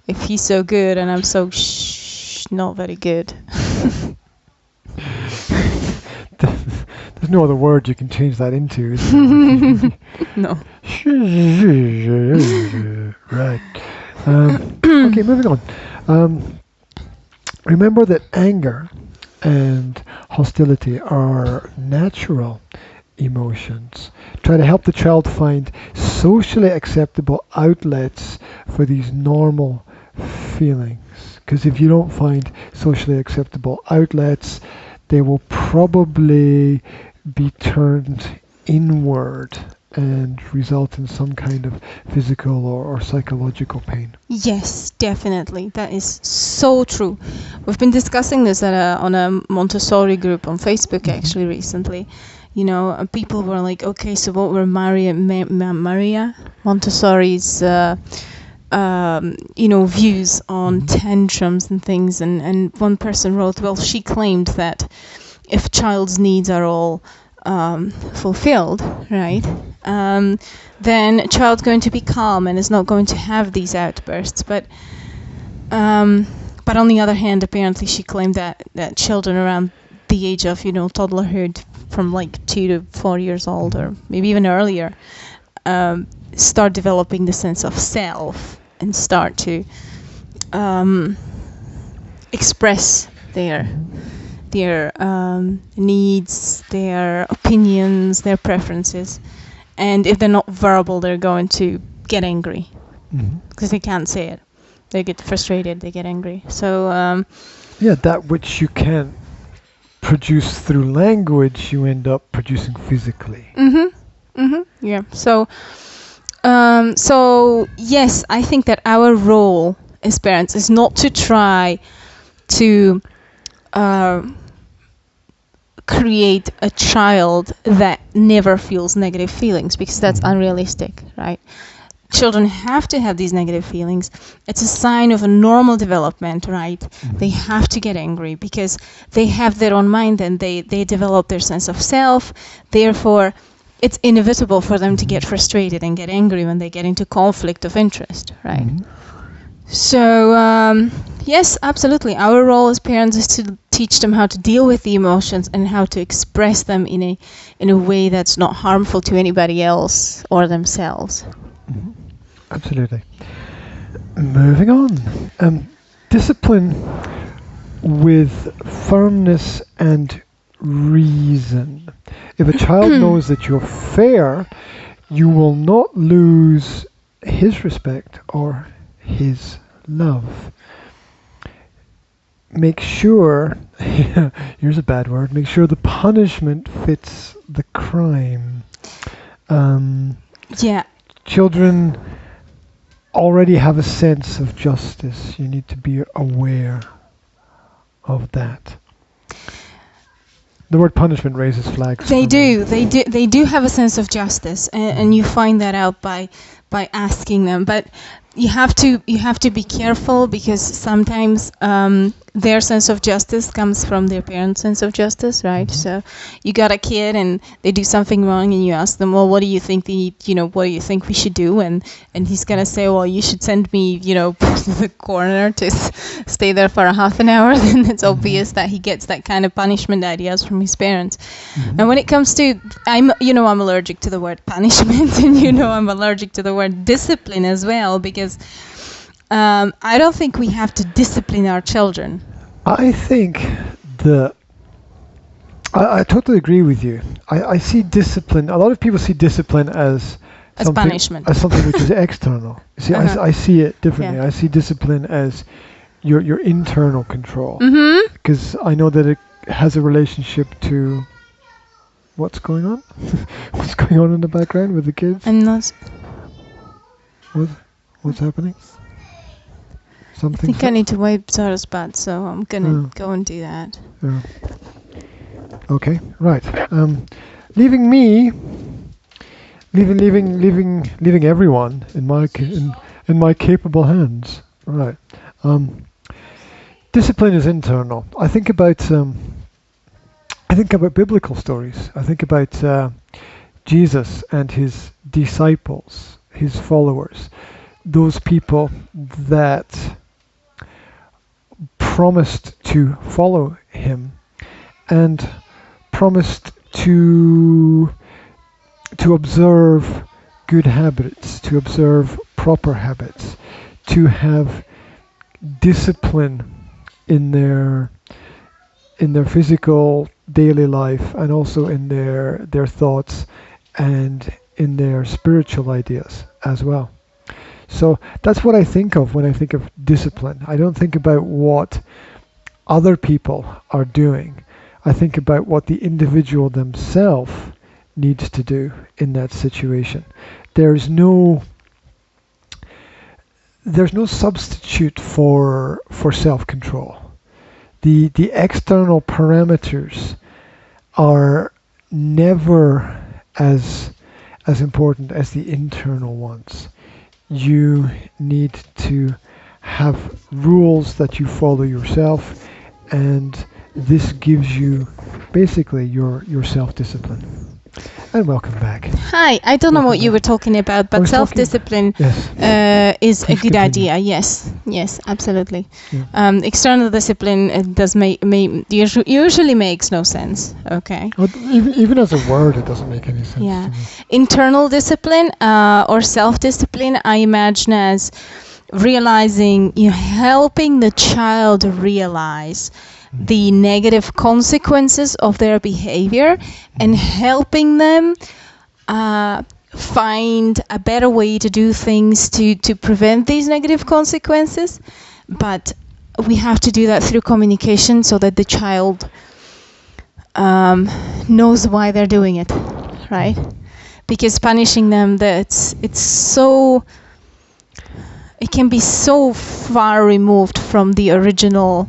If he's so good and I'm so not very good. There's no other word you can change that into, is there? No. Right. Okay, moving on. Remember that anger and hostility are natural emotions. Try to help the child find socially acceptable outlets for these normal feelings. Because if you don't find socially acceptable outlets, they will probably be turned inward and result in some kind of physical or psychological pain. Yes, definitely. That is so true. We've been discussing this on a Montessori group on Facebook actually recently. You know, people were like, okay, so what were Maria Montessori's views on tantrums and things, and one person wrote, well, she claimed that if child's needs are all fulfilled, right, then a child's going to be calm and is not going to have these outbursts. But on the other hand, apparently she claimed that children around the age of, toddlerhood, from like 2 to 4 years old, or maybe even earlier, start developing the sense of self and start to express their needs, their opinions, their preferences. And if they're not verbal, they're going to get angry because they can't say it. They get frustrated, they get angry. So that which you can't produce through language, you end up producing physically. Yeah. So yes, I think that our role as parents is not to try to create a child that never feels negative feelings, because that's unrealistic, right? Children have to have these negative feelings. It's a sign of a normal development, right? They have to get angry because they have their own mind and they develop their sense of self. Therefore, it's inevitable for them to get frustrated and get angry when they get into conflict of interest, right? So, yes, absolutely. Our role as parents is to teach them how to deal with the emotions and how to express them in a way that's not harmful to anybody else or themselves. Absolutely. Moving on. Discipline with firmness and reason. If a child knows that you're fair, you will not lose his respect or his love. Make sure, here's a bad word, make sure the punishment fits the crime. Children already have a sense of justice. You need to be aware of that. The word punishment raises flags. They do have a sense of justice, and you find that out by asking them. But you have to be careful, because sometimes their sense of justice comes from their parents' sense of justice, right? So you got a kid and they do something wrong, and you ask them, well, what do you think what do you think we should do? And he's gonna say, well, you should send me, to the corner to stay there for a half an hour. Then it's obvious that he gets that kind of punishment ideas from his parents. And when it comes to, I'm allergic to the word punishment, and I'm allergic to the word discipline as well, because I don't think we have to discipline our children. I think I totally agree with you. I see discipline. A lot of people see discipline as punishment, as something which is external. See, I see it differently. I see discipline as your internal control, because I know that it has a relationship to what's going on. What's going on in the background with the kids? I'm not. What's happening? Something. I think I need to wipe Zara's butt, so I'm gonna go and do that. Yeah. Okay, right. Leaving everyone in my capable hands. Right. Discipline is internal. I think about biblical stories. I think about Jesus and his disciples, his followers, those people that promised to follow him and promised to observe good habits, to observe proper habits, to have discipline in their physical daily life, and also in their thoughts and in their spiritual ideas as well. So that's what I think of when I think of discipline. I don't think about what other people are doing. I think about what the individual themselves needs to do in that situation. There's no substitute for self-control. The external parameters are never as important as the internal ones. You need to have rules that you follow yourself, and this gives you basically your self-discipline. And welcome back. Hi, I don't know what you were talking about, but self-discipline is a good idea. Yes, absolutely. Yeah. External discipline does usually makes no sense. Okay. Well, even as a word, it doesn't make any sense. Yeah. Internal discipline or self-discipline, I imagine as realizing, helping the child realize the negative consequences of their behavior and helping them find a better way to do things to prevent these negative consequences. But we have to do that through communication so that the child knows why they're doing it, right? Because punishing them, it can be so far removed from the original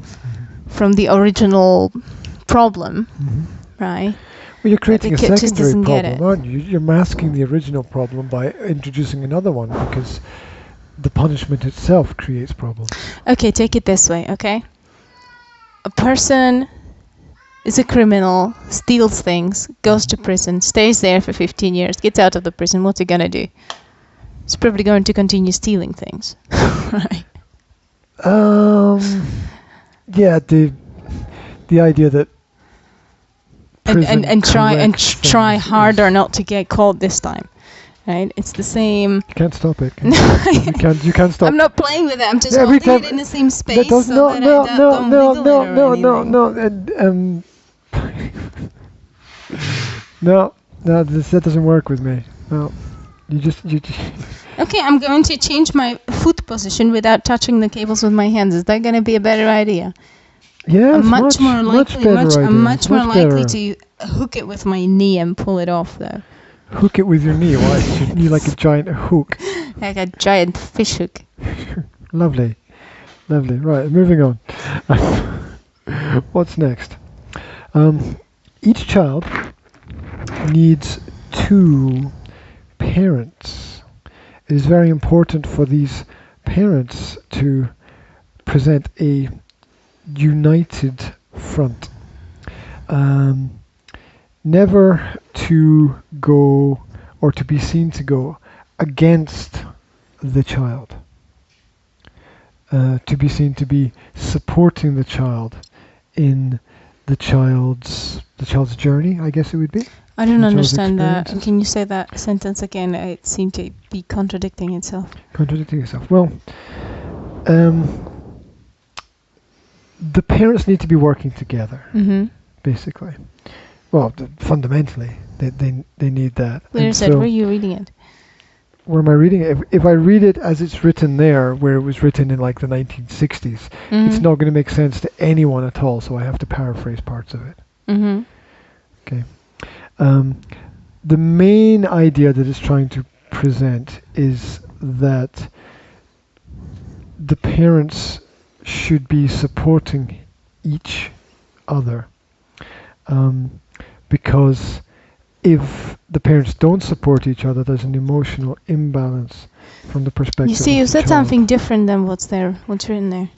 problem, right? Well, you're creating a secondary problem, aren't you? You're masking the original problem by introducing another one, because the punishment itself creates problems. Okay, take it this way, okay? A person is a criminal, steals things, goes to prison, stays there for 15 years, gets out of the prison. What's he gonna do? He's probably going to continue stealing things, right? Yeah, the idea that and try harder not to get caught this time, right? It's the same. You can't stop it. You can't stop. I'm not playing with it. I'm just holding it in the same space. No. That doesn't work with me. No, you just. Okay, I'm going to change my foot position without touching the cables with my hands. Is that going to be a better idea? Yeah, I'm much more likely to hook it with my knee and pull it off, though. Hook it with your knee? Why? Is your knee like a giant hook? Like a giant fish hook. Lovely. Right, moving on. What's next? Each child needs 2 parents. It is very important for these parents to present a united front. Never to go or to be seen to go against the child. To be seen to be supporting the child in the child's journey, I guess it would be. I don't understand that. Can you say that sentence again? It seemed to be contradicting itself. Well, the parents need to be working together, basically. Well, fundamentally, they need that. Where is it? Where are you reading it? Where am I reading it? If I read it as it's written there, where it was written in like the 1960s, it's not going to make sense to anyone at all, so I have to paraphrase parts of it. Okay. The main idea that it's trying to present is that the parents should be supporting each other, because if the parents don't support each other, there's an emotional imbalance from the perspective. You see, you said something different than what's written there.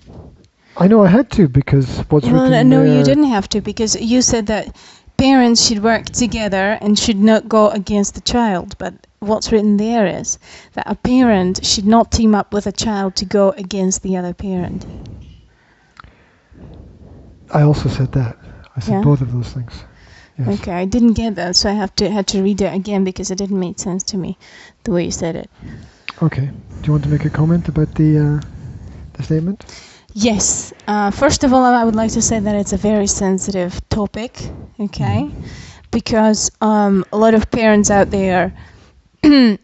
I know I had to, because what's written there. No, you didn't have to, because you said that parents should work together and should not go against the child. But what's written there is that a parent should not team up with a child to go against the other parent. I also said that. I said Yeah? both of those things. Yes. Okay, I didn't get that, so I had to read it again because it didn't make sense to me the way you said it. Okay. Do you want to make a comment about the statement? Yes. First of all, I would like to say that it's a very sensitive topic, okay? Because a lot of parents out there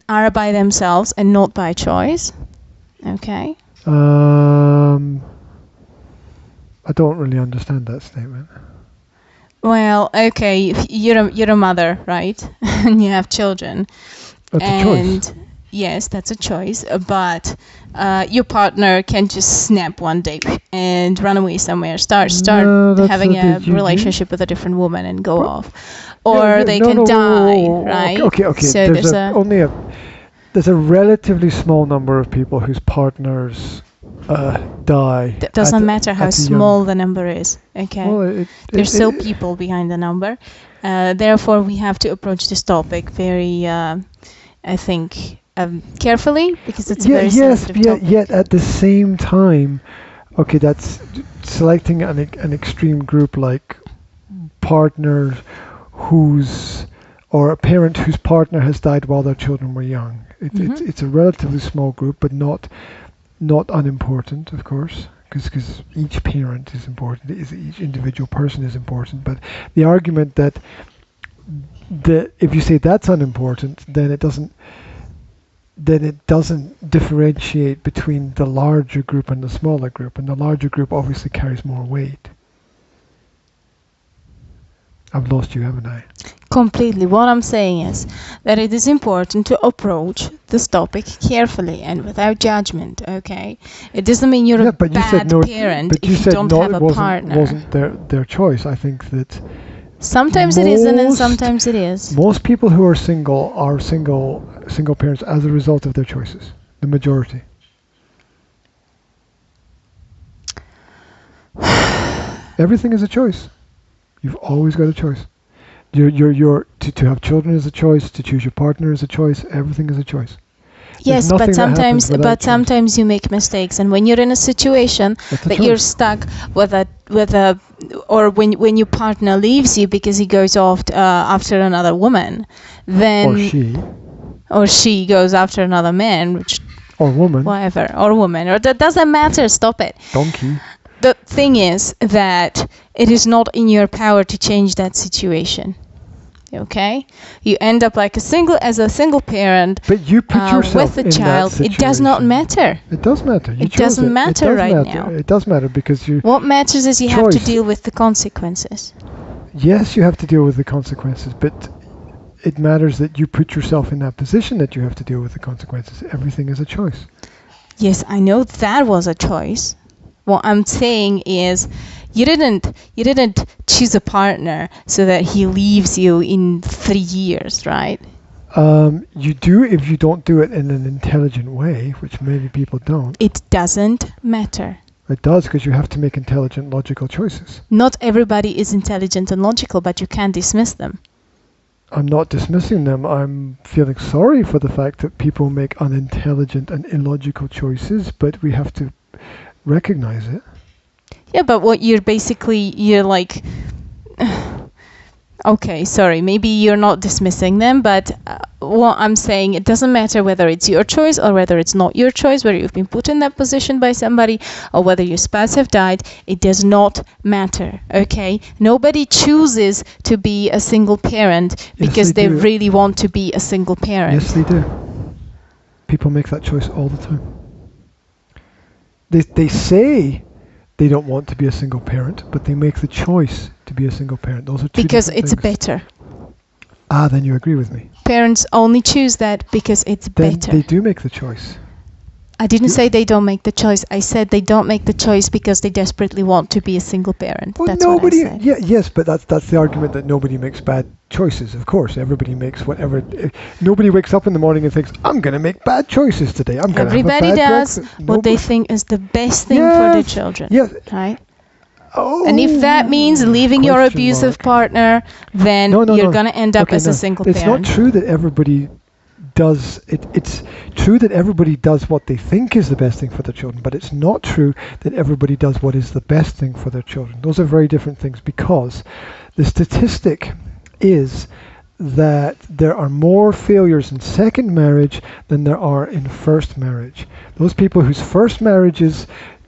are by themselves and not by choice, okay? I don't really understand that statement. Well, okay, if you're a mother, right? And you have children. That's a choice. Yes, that's a choice, but your partner can just snap one day and run away somewhere, start having a relationship with a different woman and go off, or they can die, right? Okay. So there's a relatively small number of people whose partners die. That doesn't matter how small the number is. Okay, well, there's still people behind the number. Therefore, we have to approach this topic very, I think. Carefully, because it's a very sensitive topic. Yet at the same time, okay, that's selecting an extreme group like partners or a parent whose partner has died while their children were young. It's a relatively small group, but not unimportant, of course, because each parent is important, each individual person is important. But the argument that if you say that's unimportant, then it doesn't differentiate between the larger group and the smaller group, and the larger group obviously carries more weight. I've lost you, haven't I? Completely. What I'm saying is that it is important to approach this topic carefully and without judgment, okay? It doesn't mean you're a bad parent if you don't have a partner. It wasn't their choice. I think that sometimes it isn't and sometimes it is. Most people who are single parents as a result of their choices. The majority. Everything is a choice. You've always got a choice. To have children is a choice. To choose your partner is a choice. Everything is a choice. Yes, but sometimes you make mistakes, and when you're in a situation that you're stuck or when your partner leaves you because he goes off after another woman, then or she goes after another man, or woman, or that doesn't matter. Stop it. Donkey. The thing is that it is not in your power to change that situation. Okay, you end up like as a single parent. But you put yourself with a child. It does not matter. It does matter. It doesn't matter right now. It does matter because you. What matters is you have to deal with the consequences. Yes, you have to deal with the consequences, but it matters that you put yourself in that position that you have to deal with the consequences. Everything is a choice. Yes, I know that was a choice. What I'm saying is you didn't choose a partner so that he leaves you in 3 years, right? You do if you don't do it in an intelligent way, which many people don't. It doesn't matter. It does, because you have to make intelligent, logical choices. Not everybody is intelligent and logical, but you can't dismiss them. I'm not dismissing them. I'm feeling sorry for the fact that people make unintelligent and illogical choices, but we have to recognize it. Yeah, but what you're like, okay, sorry, maybe you're not dismissing them, but what I'm saying, it doesn't matter whether it's your choice or whether it's not your choice, whether you've been put in that position by somebody or whether your spouse have died, it does not matter, okay? Nobody chooses to be a single parent because they really want to be a single parent. Yes, they do. People make that choice all the time. They say they don't want to be a single parent, but they make the choice to be a single parent. Those are two because different it's things. Better. Then you agree with me. Parents only choose that because it's then better. They do make the choice. I didn't say they don't make the choice. I said they don't make the choice because they desperately want to be a single parent. Well, that's what I said. Yes, but that's the argument that nobody makes bad choices. Of course, everybody makes whatever. Nobody wakes up in the morning and thinks, "I'm going to make bad choices today. Everybody does what they think is the best thing for the children." Yes. Right. And if that means leaving your Question abusive mark. partner, then No, you're going to end up as a single It's parent. not true that everybody does it. It's true that everybody does what they think is the best thing for their children, but it's not true that everybody does what is the best thing for their children. Those are very different things, because the statistic is that there are more failures in second marriage than there are in first marriage. Those people whose first marriages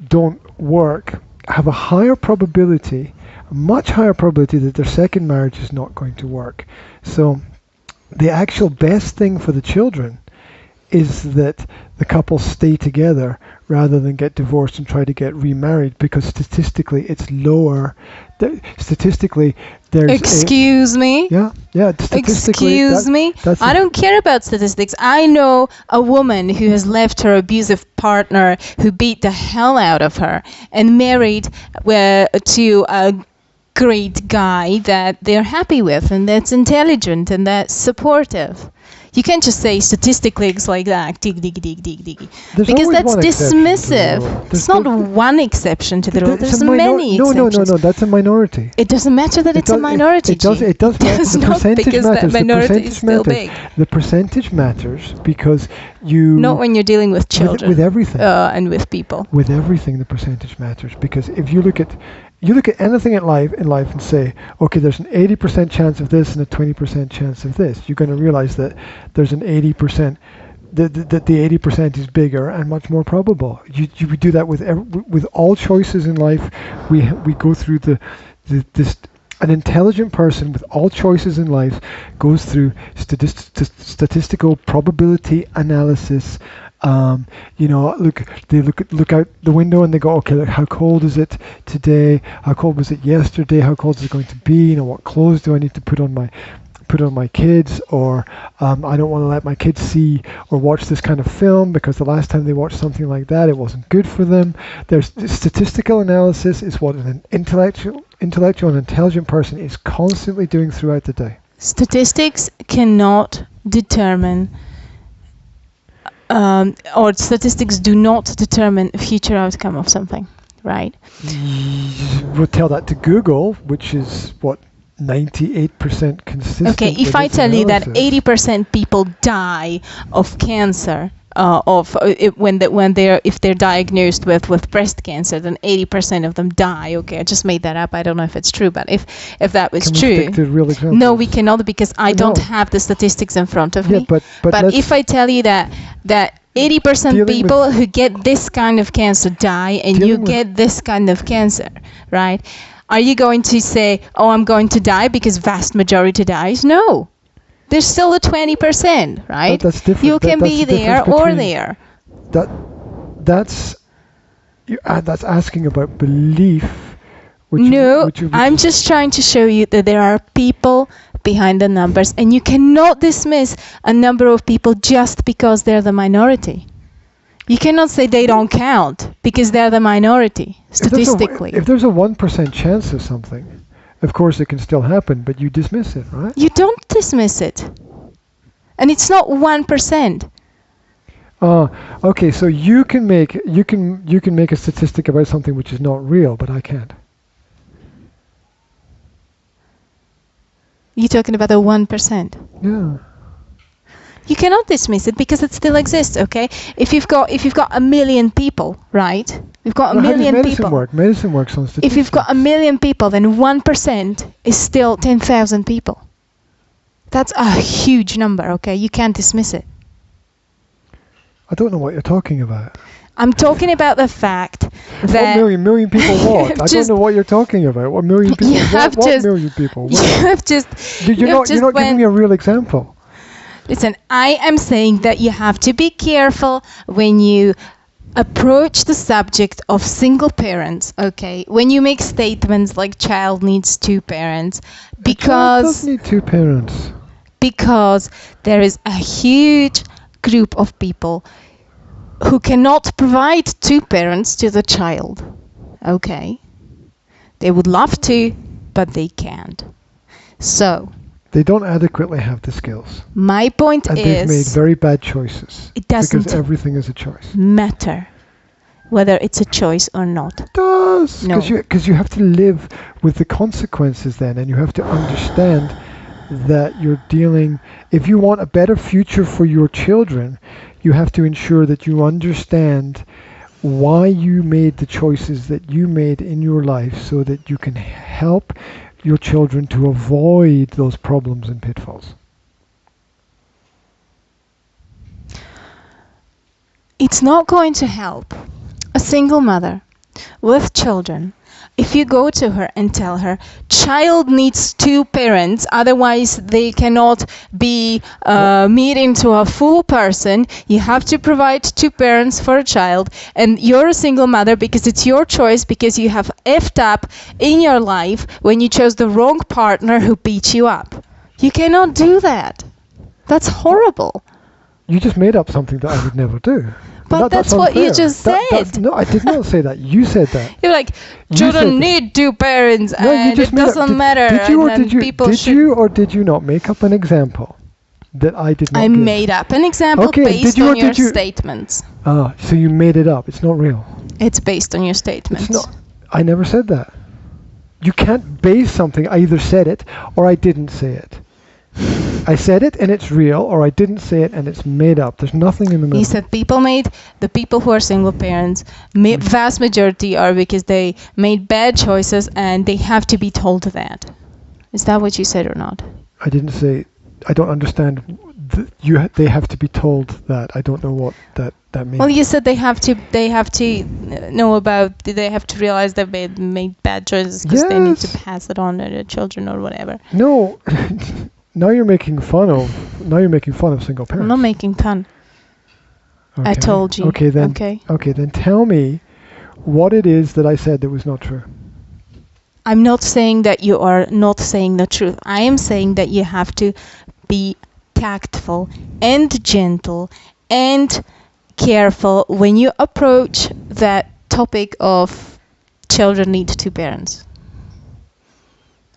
don't work have a higher probability, a much higher probability, that their second marriage is not going to work. So the actual best thing for the children is that the couple stay together rather than get divorced and try to get remarried, because statistically it's lower. Statistically, there's Excuse me? Yeah, statistically. Excuse me? I don't care about statistics. I know a woman who has left her abusive partner who beat the hell out of her and married to a great guy that they're happy with and that's intelligent and that's supportive. You can't just say statistically it's like that, dig. There's Because always that's one exception to the dismissive. rule. It's not one exception to the rule. There's many exceptions. No, that's a minority. It doesn't matter that it's a minority. It does matter. Does The not, percentage because matters. that minority is still matters. big. The percentage matters because you... Not when you're dealing with children. With everything. And with people. With everything, the percentage matters, because if you look at anything in life and say, okay, there's an 80% chance of this and a 20% chance of this, you're going to realize that there's an 80%, that the 80% is bigger and much more probable. You do that with all choices in life. We go through this. An intelligent person with all choices in life goes through statistical probability analysis. They look out the window and they go, okay, look, how cold is it today? How cold was it yesterday? How cold is it going to be? What clothes do I need to put on my kids? Or I don't want to let my kids see or watch this kind of film because the last time they watched something like that, it wasn't good for them. There's statistical analysis is what an intellectual and intelligent person is constantly doing throughout the day. Statistics cannot determine or statistics do not determine future outcome of something, right? We'll tell that to Google, which is what 98% consistent. Okay, if I tell you that 80% people die of cancer, if they're diagnosed with breast cancer, then 80% of them die. Okay, I just made that up. I don't know if it's true, but if that was true, stick to real examples? No, we cannot, because I don't have the statistics in front of me. But if I tell you that 80% people who get this kind of cancer die, and you get this kind of cancer, right? Are you going to say, oh, I'm going to die because vast majority dies? No. There's still a 20%, right? That's different. You can be there or there. That's asking about belief. I'm just trying to show you that there are people behind the numbers, and you cannot dismiss a number of people just because they're the minority. You cannot say they don't count because they're the minority, statistically. If there's a 1% chance of something, of course it can still happen, but you dismiss it, right? You don't dismiss it. And it's not 1%. Okay, so you can make a statistic about something which is not real, but I can't. You're talking about the 1%. Yeah. You cannot dismiss it because it still exists, okay? If you've got 1 million people, right? You've got a million people. Medicine works on statistics. If you've got 1 million people, then 1% is still 10,000 people. That's a huge number, okay? You can't dismiss it. I don't know what you're talking about. I'm talking about the fact that... What million people what? I don't know what you're talking about. What million people? What million people? You're not giving me a real example. Listen, I am saying that you have to be careful when you approach the subject of single parents, okay? When you make statements like child needs 2 parents, because... Child does need 2 parents. Because there is a huge group of people who cannot provide 2 parents to the child, okay? They would love to, but they can't. So... They don't adequately have the skills. My point is... And they've made very bad choices. It doesn't... Because everything is a choice. Matter. whether it's a choice or not. It does. No. Because you have to live with the consequences then, and you have to understand that you're dealing, if you want a better future for your children, you have to ensure that you understand why you made the choices that you made in your life so that you can help your children to avoid those problems and pitfalls. It's not going to help a single mother with children if you go to her and tell her child needs 2 parents, otherwise they cannot be made into a full person. You have to provide 2 parents for a child, and you're a single mother because it's your choice, because you have effed up in your life when you chose the wrong partner who beat you up. You cannot do that. That's horrible. You just made up something that I would never do. But that's what you just said. No, I did not say that. You said that. You're like, children need 2 parents, and it doesn't matter. Did you not make up an example that I did not I give? made up an example based on your statements. Ah, so you made it up. It's not real. It's based on your statements. It's not. I never said that. You can't base something. I either said it or I didn't say it. I said it and it's real, or I didn't say it and it's made up. There's nothing in the middle. You said the people who are single parents, vast majority are because they made bad choices and they have to be told that. Is that what you said or not? I didn't say. I don't understand. They have to be told that. I don't know what that means. Well, you said they have to know about. They have to realize they've made bad choices because they need to pass it on to their children or whatever. No. Now you're making fun of single parents. I'm not making fun. Okay. I told you. Okay, then tell me what it is that I said that was not true. I'm not saying that you are not saying the truth. I am saying that you have to be tactful and gentle and careful when you approach that topic of children need 2 parents.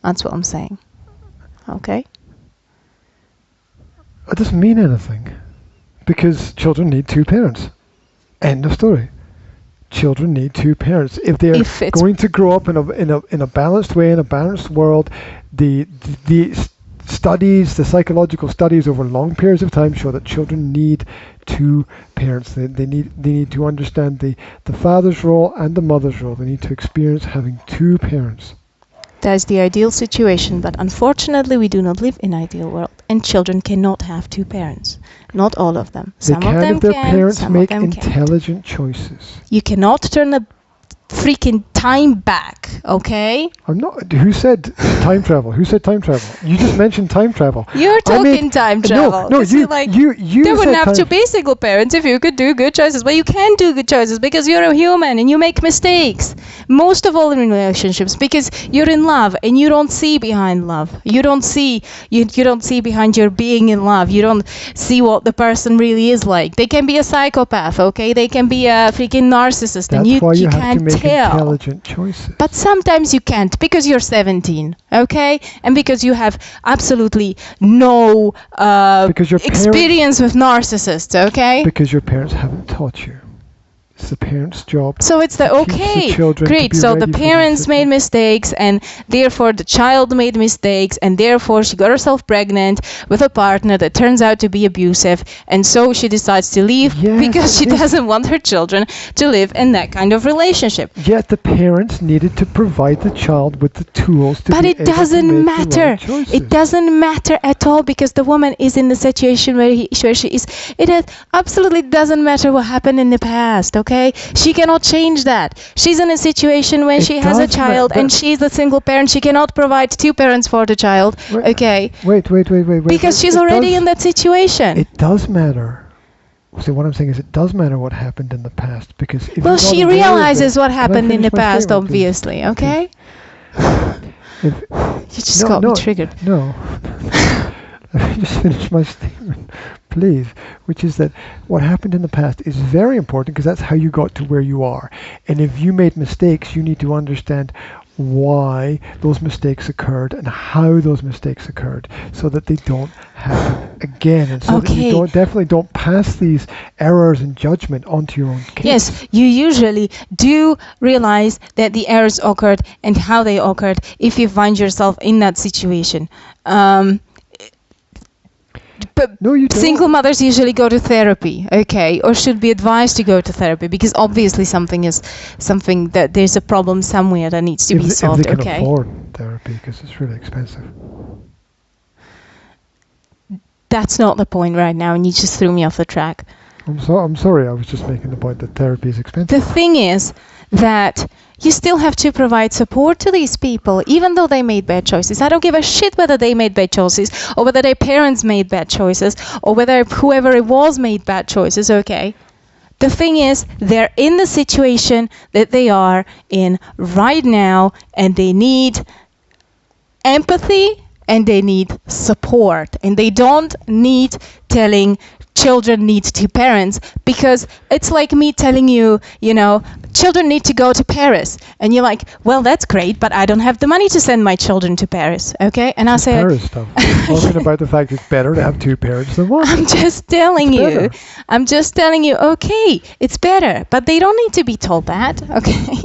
That's what I'm saying. Okay? It doesn't mean anything, because children need 2 parents. End of story. Children need 2 parents. If they're going to grow up in a balanced way, in a balanced world, the studies, the psychological studies over long periods of time show that children need 2 parents. They need to understand the father's role and the mother's role. They need to experience having 2 parents. That's the ideal situation, but unfortunately we do not live in an ideal world, and children cannot have 2 parents. Not all of them. Some of them if their can, parents some make of them intelligent choices. You cannot turn a freaking time back, okay? I'm not. Who said time travel? Who said time travel? You just mentioned time travel. You're talking time travel. No, you there wouldn't have to be single parents if you could do good choices. But you can do good choices because you're a human and you make mistakes. Most of all in relationships, because you're in love and you don't see behind love. You don't see behind your being in love. You don't see what the person really is like. They can be a psychopath, okay? They can be a freaking narcissist, and you have can't to make tell. Intelligent choices. But sometimes you can't because you're 17, okay? And because you have absolutely no experience with narcissists, okay? Because your parents haven't taught you. It's the parents' job. So it's great. So the parents made mistakes, and therefore the child made mistakes, and therefore she got herself pregnant with a partner that turns out to be abusive, and so she decides to leave because she doesn't want her children to live in that kind of relationship. Yet the parents needed to provide the child with the tools to But it doesn't matter. It doesn't matter at all because the woman is in the situation where she is. It absolutely doesn't matter what happened in the past. Okay, she cannot change that. She's in a situation when she has a child and she's a single parent. She cannot provide 2 parents for the child. Okay. Wait. Because she's already in that situation. It does matter. So what I'm saying is, it does matter what happened in the past, because if she realizes what happened in the past, obviously. Okay. You just got me triggered. No. Let me just finish my statement, please, which is that what happened in the past is very important because that's how you got to where you are. And if you made mistakes, you need to understand why those mistakes occurred and how those mistakes occurred, so that they don't happen again, and so that you definitely don't pass these errors in judgment onto your own kids. Yes, you usually do realize that the errors occurred and how they occurred if you find yourself in that situation. But no, you don't. Single mothers usually go to therapy, okay, or should be advised to go to therapy, because obviously something that there's a problem somewhere that needs to be solved, if they can okay? afford therapy, because it's really expensive. That's not the point right now, and you just threw me off the track. I'm sorry, I was just making the point that therapy is expensive. The thing is that you still have to provide support to these people, even though they made bad choices. I don't give a shit whether they made bad choices, or whether their parents made bad choices, or whether whoever it was made bad choices, okay? The thing is, they're in the situation that they are in right now, and they need empathy, and they need support, and they don't need telling children need two parents, because it's like me telling you, children need to go to Paris, and you're like, well, that's great, but I don't have the money to send my children to Paris, okay? And I say, Paris stuff. Talking about the fact it's better to have two parents than one. I'm just telling you, okay, it's better, but they don't need to be told that, okay?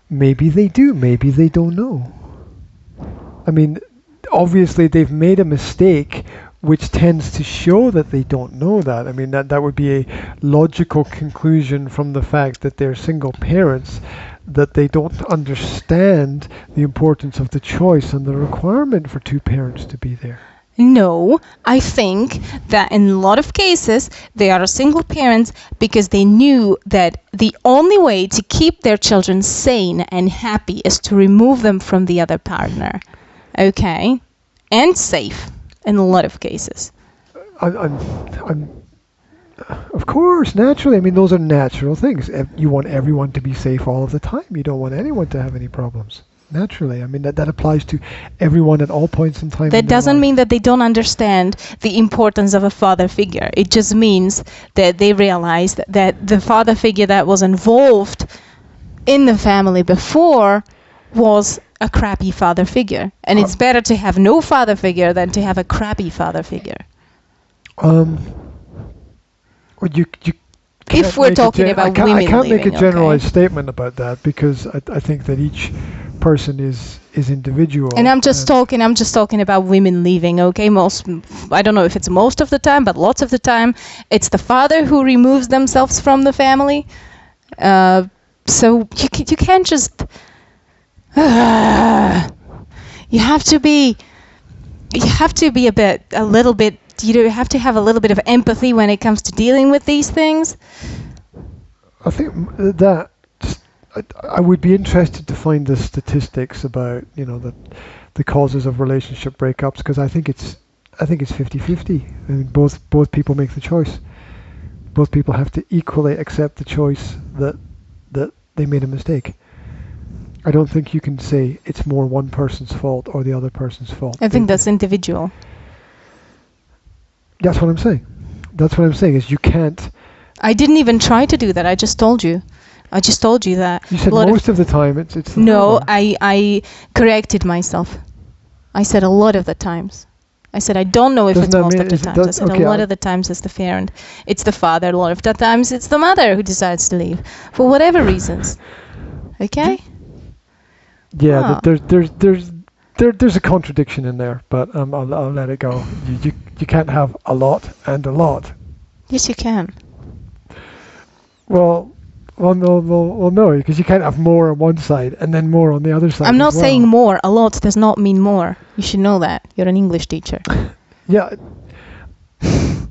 Maybe they do, maybe they don't know. I mean, obviously they've made a mistake, which tends to show that they don't know that. I mean, that would be a logical conclusion from the fact that they're single parents, that they don't understand the importance of the choice and the requirement for two parents to be there. No, I think that in a lot of cases they are single parents because they knew that the only way to keep their children sane and happy is to remove them from the other partner, okay? And safe. In a lot of cases. I'm of course, naturally. I mean, those are natural things. You want everyone to be safe all of the time. You don't want anyone to have any problems. Naturally. I mean, that applies to everyone at all points in time. That doesn't mean that they don't understand the importance of a father figure. It just means that they realize that the father figure that was involved in the family before was a crappy father figure, and it's better to have no father figure than to have a crappy father figure. Well, you if we're talking about women, I can't make a generalized okay? statement about that, because I think that each person is individual. And I'm just talking about women leaving, okay? I don't know if it's most of the time, but lots of the time, it's the father who removes themselves from the family. So you can't just. You have to be a little bit, you have to have a little bit of empathy when it comes to dealing with these things. I think that I would be interested to find the statistics about, the causes of relationship breakups, because I think it's 50-50. I mean, both people make the choice. Both people have to equally accept the choice that they made a mistake. I don't think you can say it's more one person's fault or the other person's fault. I think that's individual. That's what I'm saying. That's what I'm saying, is you can't. I didn't even try to do that. I just told you that. You said most of the time it's the No, father. I corrected myself. I said a lot of the times. I said I don't know if it's most of the times. I said a lot of the times it's the parent. It's the father. A lot of the times it's the mother who decides to leave for whatever reasons. Okay? Yeah, there's a contradiction in there, but I'll let it go. You can't have a lot and a lot. Yes, you can. Well, no, because you can't have more on one side and then more on the other side. I'm not saying more. A lot does not mean more. You should know that. You're an English teacher. Yeah,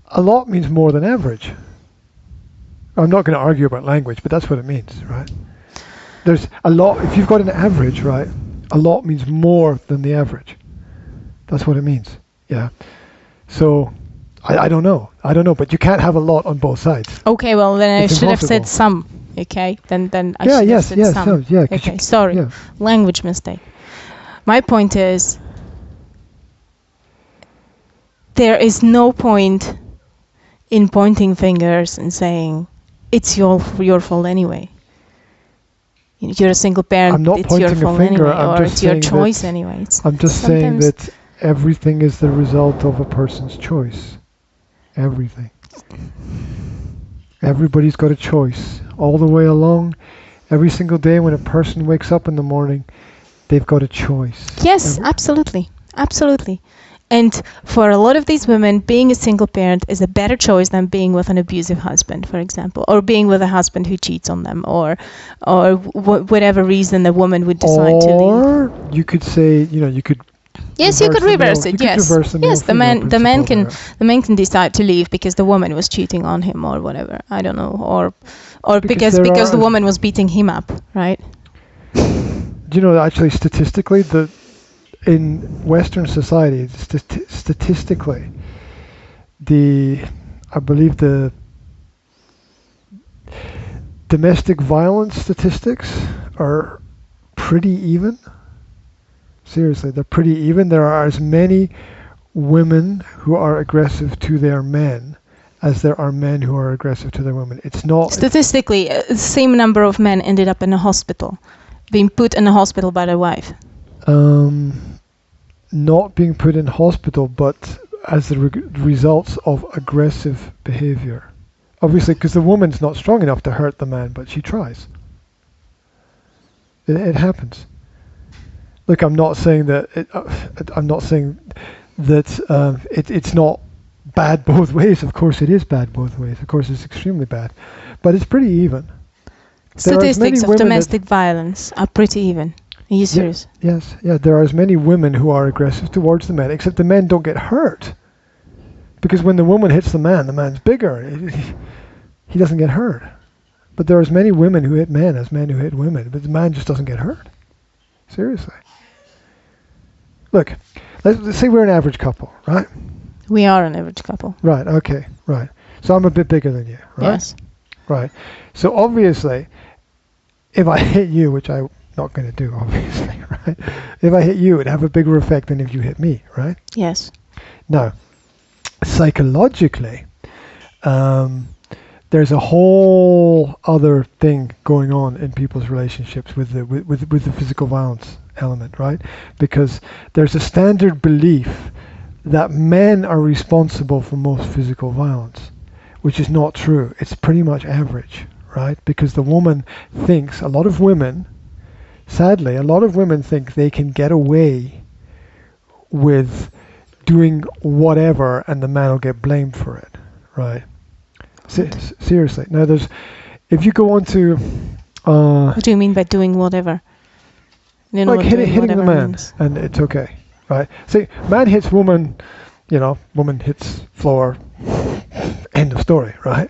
a lot means more than average. I'm not going to argue about language, but that's what it means, right? There's a lot. If you've got an average, right, a lot means more than the average. That's what it means. Yeah. So I don't know, but you can't have a lot on both sides. Okay, well then I should have said some. Okay, then I should have said some. No, yeah. Okay, sorry, language mistake. My point is, there is no point in pointing fingers and saying it's your fault anyway. you're a single parent. I'm not it's your pointing a fault finger. anyway, I'm or just it's your saying choice that- anyway. I'm just saying sometimes- that everything is the result of a person's choice. Everything. Everybody's got a choice all the way along. Every single day when a person wakes up in the morning, they've got a choice. Yes, absolutely. Absolutely. And for a lot of these women, being a single parent is a better choice than being with an abusive husband, for example, or being with a husband who cheats on them, or whatever reason the woman would decide to leave. Or you could say, you could. Yes, you could reverse it. Yes, yes, the man can. can decide to leave because the woman was cheating on him or whatever. I don't know, or because the woman was beating him up, right? Do you know actually statistically in Western society, statistically, I believe the domestic violence statistics are pretty even. Seriously, they're pretty even. There are as many women who are aggressive to their men as there are men who are aggressive to their women. It's not... Statistically, the same number of men ended up in a hospital, being put in a hospital by their wife. Not being put in hospital, but as the results of aggressive behavior. Obviously, because the woman's not strong enough to hurt the man, but she tries. It happens. Look, I'm not saying that. It's not bad both ways. Of course, it is bad both ways. Of course, it's extremely bad, but it's pretty even. Statistics of domestic violence are pretty even. Are you serious? Yes. Yeah. There are as many women who are aggressive towards the men, except the men don't get hurt, because when the woman hits the man's bigger. He doesn't get hurt. But there are as many women who hit men as men who hit women, but the man just doesn't get hurt. Seriously. Look, let's say we're an average couple, right? We are an average couple. Right, okay, right. So I'm a bit bigger than you, right? Yes. Right. So obviously, if I hit you, which I'm not going to do, obviously, right? If I hit you, it'd have a bigger effect than if you hit me, right? Yes. Now, psychologically, there's a whole other thing going on in people's relationships with the physical violence element, right? Because there's a standard belief that men are responsible for most physical violence, which is not true. It's pretty much average, right? Because the woman thinks, sadly, a lot of women think they can get away with doing whatever and the man will get blamed for it, right? Seriously. Now if you go on to... what do you mean by doing whatever? You know, like hitting the man, means. And it's okay, right? See, man hits woman, woman hits floor, end of story, right?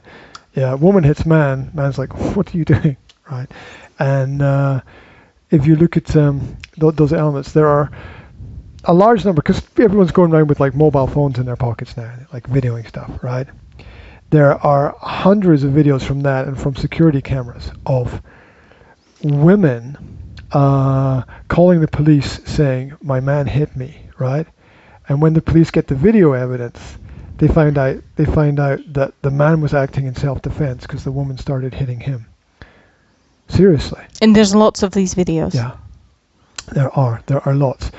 Yeah, woman hits man, man's like, what are you doing, right? And if you look at those elements, there are a large number, because everyone's going around with like mobile phones in their pockets now, like videoing stuff, right? There are hundreds of videos from that and from security cameras of women calling the police saying, my man hit me, right? And when the police get the video evidence, they find out that the man was acting in self-defense because the woman started hitting him. Seriously. And there's lots of these videos. Yeah, there are lots.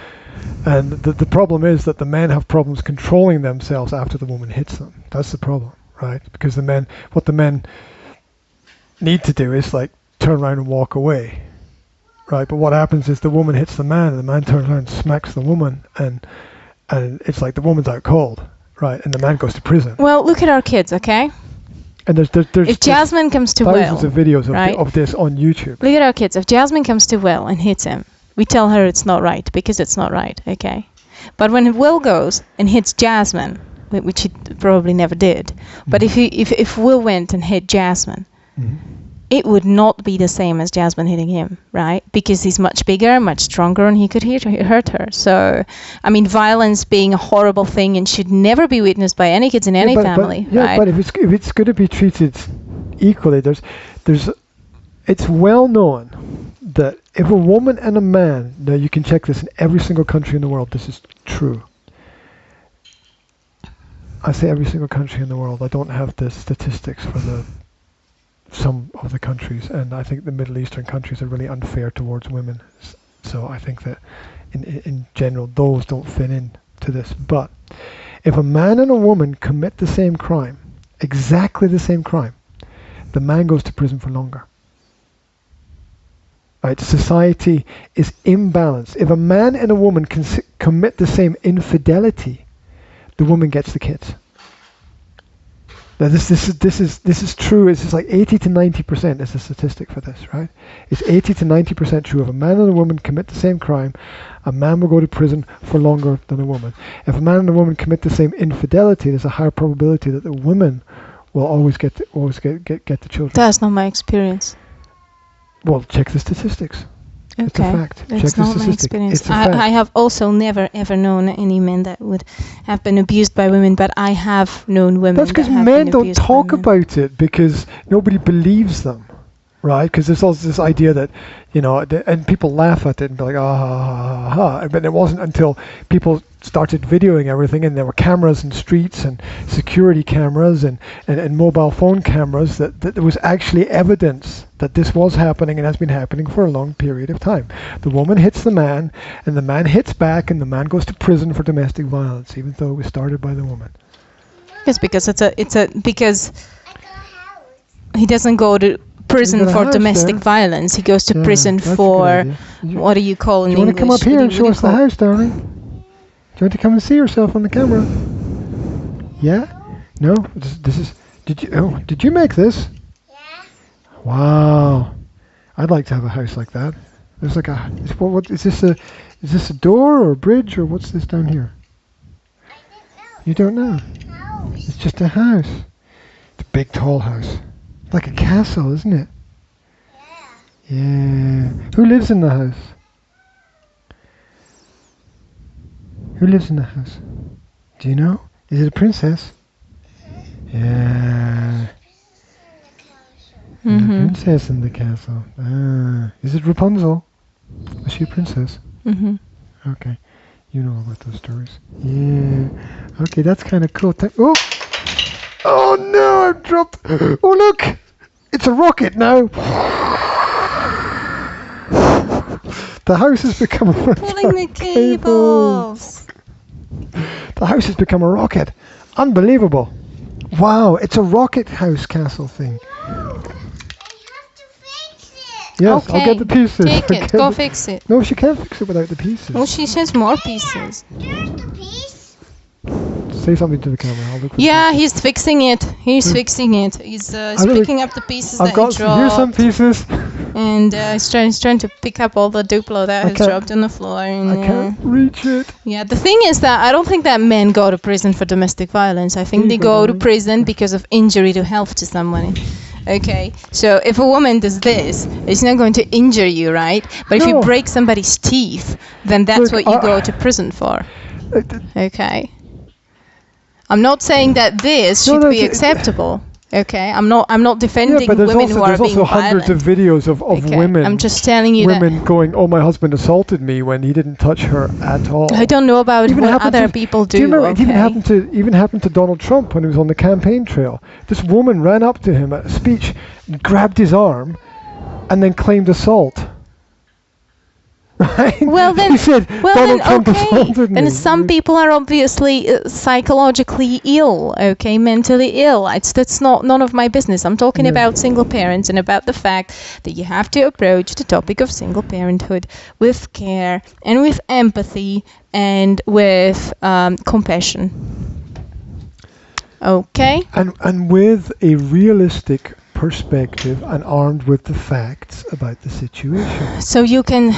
And the problem is that the men have problems controlling themselves after the woman hits them. That's the problem, right? Because what the men need to do is like turn around and walk away, right? But what happens is the woman hits the man, and the man turns around and smacks the woman, and it's like the woman's out cold, right? And the man goes to prison. Well, look at our kids, okay? And there's if Jasmine comes to thousands of videos right? of this on YouTube. Look at our kids. If Jasmine comes to Will and hits him, we tell her it's not right because it's not right, okay? But when Will goes and hits Jasmine, which he probably never did, but if Will went and hit Jasmine, it would not be the same as Jasmine hitting him, right? Because he's much bigger, much stronger, and he could hurt her. So, I mean, violence being a horrible thing and should never be witnessed by any kids in any family, right? But if it's going to be treated equally, it's well known that if a woman and a man, now you can check this in every single country in the world, this is true. I say every single country in the world. I don't have the statistics for the some of the countries, and I think the Middle Eastern countries are really unfair towards women. So I think that in general, those don't fit in to this. But if a man and a woman commit the same crime, exactly the same crime, the man goes to prison for longer. Right? Society is imbalanced. If a man and a woman can commit the same infidelity, the woman gets the kids. Now this is true. It's just like 80 to 90% is the statistic for this, right? It's 80 to 90% true. If a man and a woman commit the same crime, a man will go to prison for longer than a woman. If a man and a woman commit the same infidelity, there's a higher probability that the women will always get the children. That's not my experience. Well, check the statistics. Okay. It's a fact. That's Check not the my statistic. experience. It's a fact. I have also never ever known any men that would have been abused by women, but I have known women. That's because that have men been don't abused by talk men. about it because nobody believes them, right? Because there's also this idea that, and people laugh at it and be like, ah, ha, ha, ha, ha. But it wasn't until people started videoing everything, and there were cameras in streets and security cameras and mobile phone cameras that there was actually evidence that this was happening and has been happening for a long period of time. The woman hits the man, and the man hits back, and the man goes to prison for domestic violence, even though it was started by the woman. Yes, because because he doesn't go to prison for domestic violence. He goes to prison for what do you call in English? Do you want to come up here and show us the house, darling? Do you want to come and see yourself on the camera? Yeah? No? Did you make this? Yeah. Wow. I'd like to have a house like that. There's like what is this a door or a bridge, or what's this down here? I don't know. You don't know? House. It's just a house. It's a big tall house. Like a castle, isn't it? Yeah. Yeah. Who lives in the house? Who lives in the house? Do you know? Is it a princess? Yeah. Mm-hmm. A princess in the castle. Ah. Is it Rapunzel? Is she a princess? Mm-hmm. Okay. You know about those stories. Yeah. Okay, that's kind of cool. Oh no, I've dropped. Oh look! It's a rocket now. The house has become Pulling the cables. The house has become a rocket. Unbelievable. Wow, it's a rocket house castle thing. I have to fix it. Yes, Okay, I'll get the pieces. take it. Go fix it. No, she can't fix it without the pieces. Oh, she says more pieces. There's the piece. Say something to the camera. I'll look for Yeah, he's fixing it. He's fixing it. He's picking up the pieces I've that he got here's some dropped. pieces. And he's trying to pick up all the Duplo that has can't- dropped on the floor. And, I can't reach it. yeah, the thing is that I don't think that men go to prison for domestic violence. I think Here they you go, go to darling. prison because of injury to health to someone. Okay, so if a woman does this, it's not going to injure you, right? But if you No. break somebody's teeth, then that's Look, what you go to prison for. Uh, Okay. I'm not saying that this should no, be it- acceptable. Okay, I'm not defending Yeah, but there's women who are being hundreds violent. of videos of Okay, women. I'm just telling you women going, "Oh, my husband assaulted me," when he didn't touch her at all. that I don't know about Even what happened other to- people Do you do. remember it Okay. even happened to Donald Trump when he was on the campaign trail? This woman ran up to him at a speech, grabbed his arm, and then claimed assault. Right? Well then, he said, Donald Trump okay. assaulted me. Then some people are obviously psychologically ill, okay, mentally ill. That's not none of my business. I'm talking Yeah. about single parents and about the fact that you have to approach the topic of single parenthood with care and with empathy and with compassion. Okay. And with a realistic perspective and armed with the facts about the situation. So you can.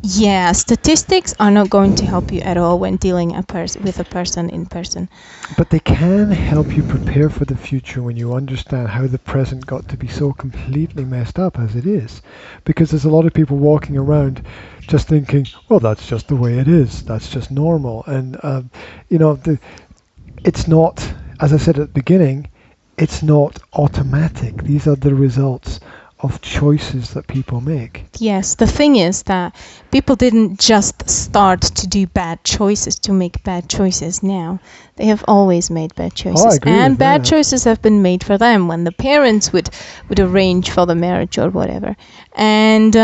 Yeah, statistics are not going to help you at all when dealing with a person in person. But they can help you prepare for the future when you understand how the present got to be so completely messed up as it is. Because there's a lot of people walking around just thinking, well, that's just the way it is. That's just normal. And, it's not, as I said at the beginning, it's not automatic. These are the results of choices that people make. Yes, the thing is that people didn't just start to do bad choices, to make bad choices now. They have always made bad choices. I agree And with bad that. choices have been made for them when the parents would arrange for the marriage or whatever. And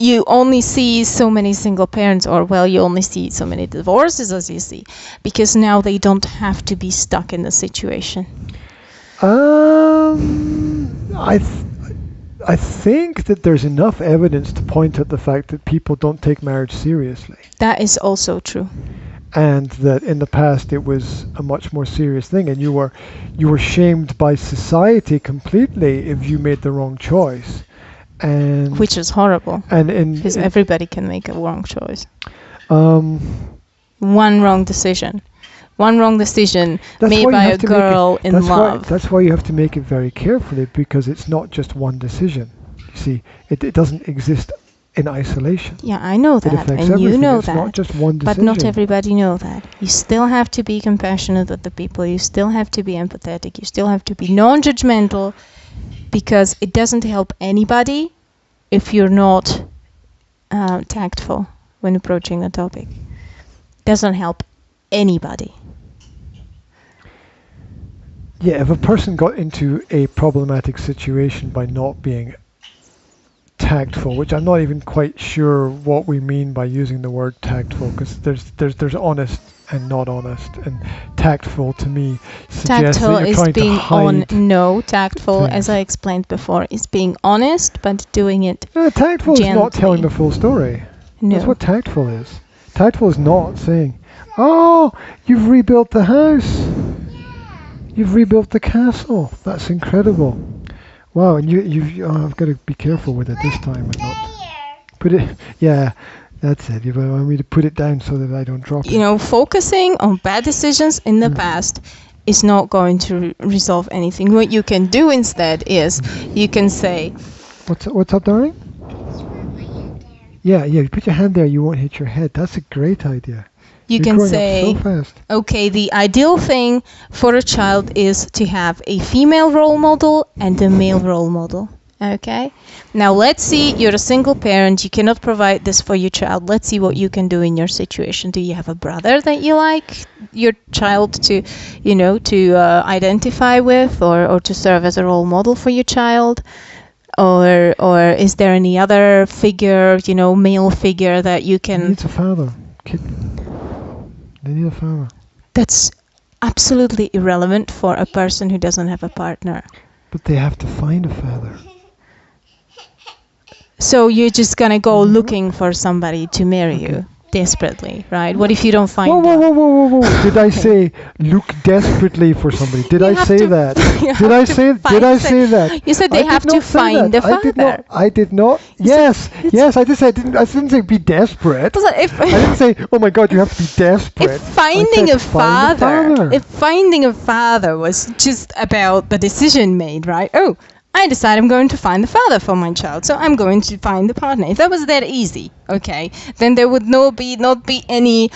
you only see so many single parents, or well, you only see so many divorces as you see, because now they don't have to be stuck in the situation. I think that there's enough evidence to point at the fact that people don't take marriage seriously, That is also true. and that in the past it was a much more serious thing, and you were shamed by society completely if you made the wrong choice, and Which is horrible, and because everybody can make a wrong choice. um One wrong decision That's made why you by have a to make it- girl in that's love. That's why you have to make it very carefully, because it's not just one decision. You see, it doesn't exist in isolation. Yeah, I know It that, affects and you everything. know It's that. not just one But decision. not everybody know that. You still have to be compassionate with the people. You still have to be empathetic. You still have to be non-judgmental, because it doesn't help anybody if you're not tactful when approaching the topic. Doesn't help anybody. Yeah, if a person got into a problematic situation by not being tactful, which I'm not even quite sure what we mean by using the word tactful, because there's honest and not honest, and tactful to me suggests Tactful that you're is trying being to hide. tactful, as things. I explained before, is being honest but doing it. Tactful is not telling gently. the full story. No. That's what tactful is. Tactful is not saying, "Oh, you've rebuilt the house. You've rebuilt the castle. That's incredible. Wow, and I've got to be careful with it this time and not put it, yeah, that's it. You want me to put it down so that I don't drop it. You know, focusing on bad decisions in the past is not going to resolve anything. What you can do instead is you can say, What's up, darling? Yeah, you put your hand there, you won't hit your head. That's a great idea. you You're can growing say, up so fast. okay, the ideal thing for a child is to have a female role model and a male role model. Okay? Now let's see, you're a single parent, you cannot provide this for your child. Let's see what you can do in your situation. Do you have a brother that you like your child to, identify with, or to serve as a role model for your child? Or is there any other figure, male figure that you He can... needs a father. Kid. They need a father. That's absolutely irrelevant for a person who doesn't have a partner. But they have to find a father. So you're just gonna go looking for somebody to marry you desperately, right? What if you don't find Whoa, whoa, one? whoa, whoa, whoa! Did I say look desperately for somebody? Did You I have say to- that? you Did I have to say? find Did I some- say that? You said they I have did to not say find that. a I did not. father. I did not. Yes, yes. I just said. I didn't say be desperate. Listen, if, I didn't say, oh my God, you have to be desperate. if finding I a said, find father, if finding a father was just about the decision made, right? Oh, I decide I'm going to find the father for my child, so I'm going to find the partner. If that was that easy, okay, then there would not be any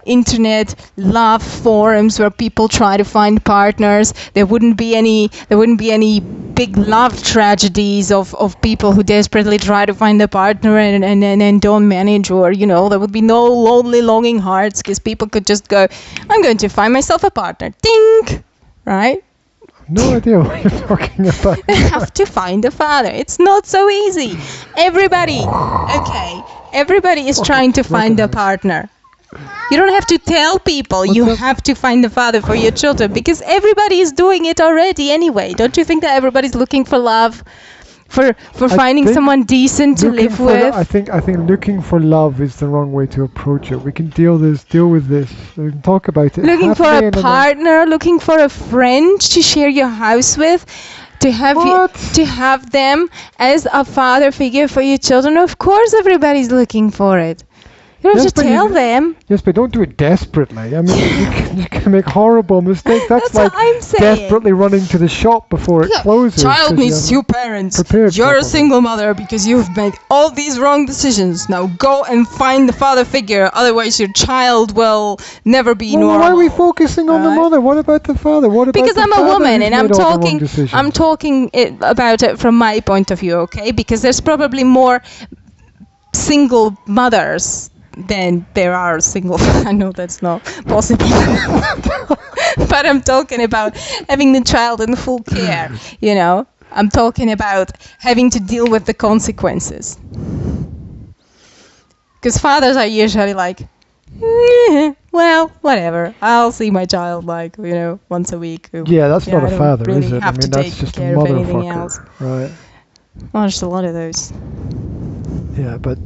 internet love forums where people try to find partners. There wouldn't be any big love tragedies of people who desperately try to find a partner and don't manage, or there would be no lonely longing hearts, because people could just go, I'm going to find myself a partner. Ding, right? No idea what you're talking about. They have to find a father. It's not so easy. Everybody is trying to find a partner. You don't have to tell people you have to find a father for your children, because everybody is doing it already anyway. Don't you think that everybody's looking for love, for finding think someone decent to Looking live for with? I think looking for love is the wrong way to approach it. We can deal with this. We can talk about it. Looking for happily a and then- partner, looking for a friend to share your house with, to have What? to have them as a father figure for your children. Of course, everybody's looking for it. You have Yes, to but tell them. Yes, but don't do it desperately. I mean, you can make horrible mistakes. That's That's like what I'm saying. desperately running to the shop before it closes. Child 'cause needs you haven't two parents. prepared You're a properly. single mother because you've made all these wrong decisions. Now go and find the father figure. Otherwise, your child will never be Well, normal. why are we focusing on the Right? mother? What about the father? What about Because the I'm a father woman who's and I'm made all the wrong talking. decisions? I'm talking about it from my point of view, okay? Because there's probably more single mothers than there are single. I know that's not possible, but I'm talking about having the child in full care. You know, I'm talking about having to deal with the consequences. Because fathers are usually like, well, whatever. I'll see my child like, once a week. Yeah, that's not I a don't father, really is it? I have mean, to that's take just a care of anything motherfucker, else. right? Well, there's a lot of those. Yeah, but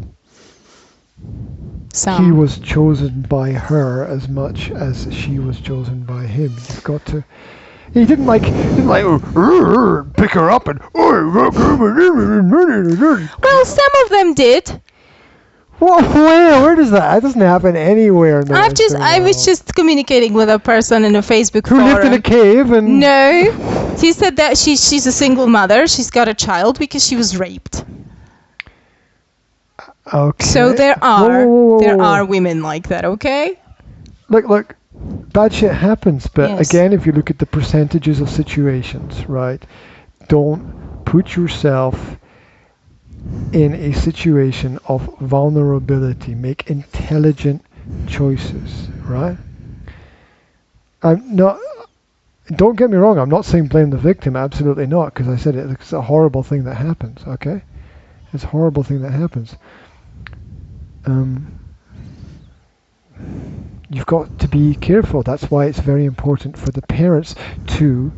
Some. he was chosen by her as much as she was chosen by him. You've got to. He didn't like pick her up and. Well, some of them did. Where does that? That doesn't happen anywhere in the I Western was world. just communicating with a person in a Facebook Who forum. lived in a cave and. No, he said that she's a single mother. She's got a child because she was raped. Okay. So there are Whoa. women like that. Okay. Look, bad shit happens, but Yes. again, if you look at the percentages of situations, right, don't put yourself in a situation of vulnerability. Make intelligent choices, right? Don't get me wrong, I'm not saying blame the victim, absolutely not, because I said it's a horrible thing that happens, okay? It's a horrible thing that happens. You've got to be careful. That's why it's very important for the parents to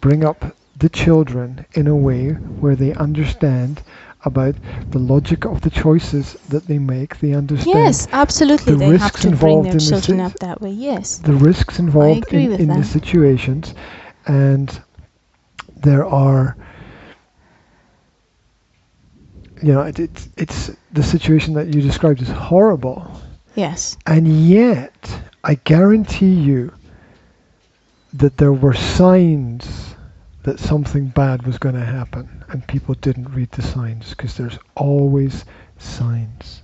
bring up the children in a way where they understand about the logic of the choices that they make. They understand Yes, absolutely. the They have risks to bring involved their in the children sit- up that way. Yes. the risks involved agree with in the that. situations, and there are, it's the situation that you described is horrible. Yes. And yet, I guarantee you that there were signs that something bad was going to happen, and people didn't read the signs, because there's always signs.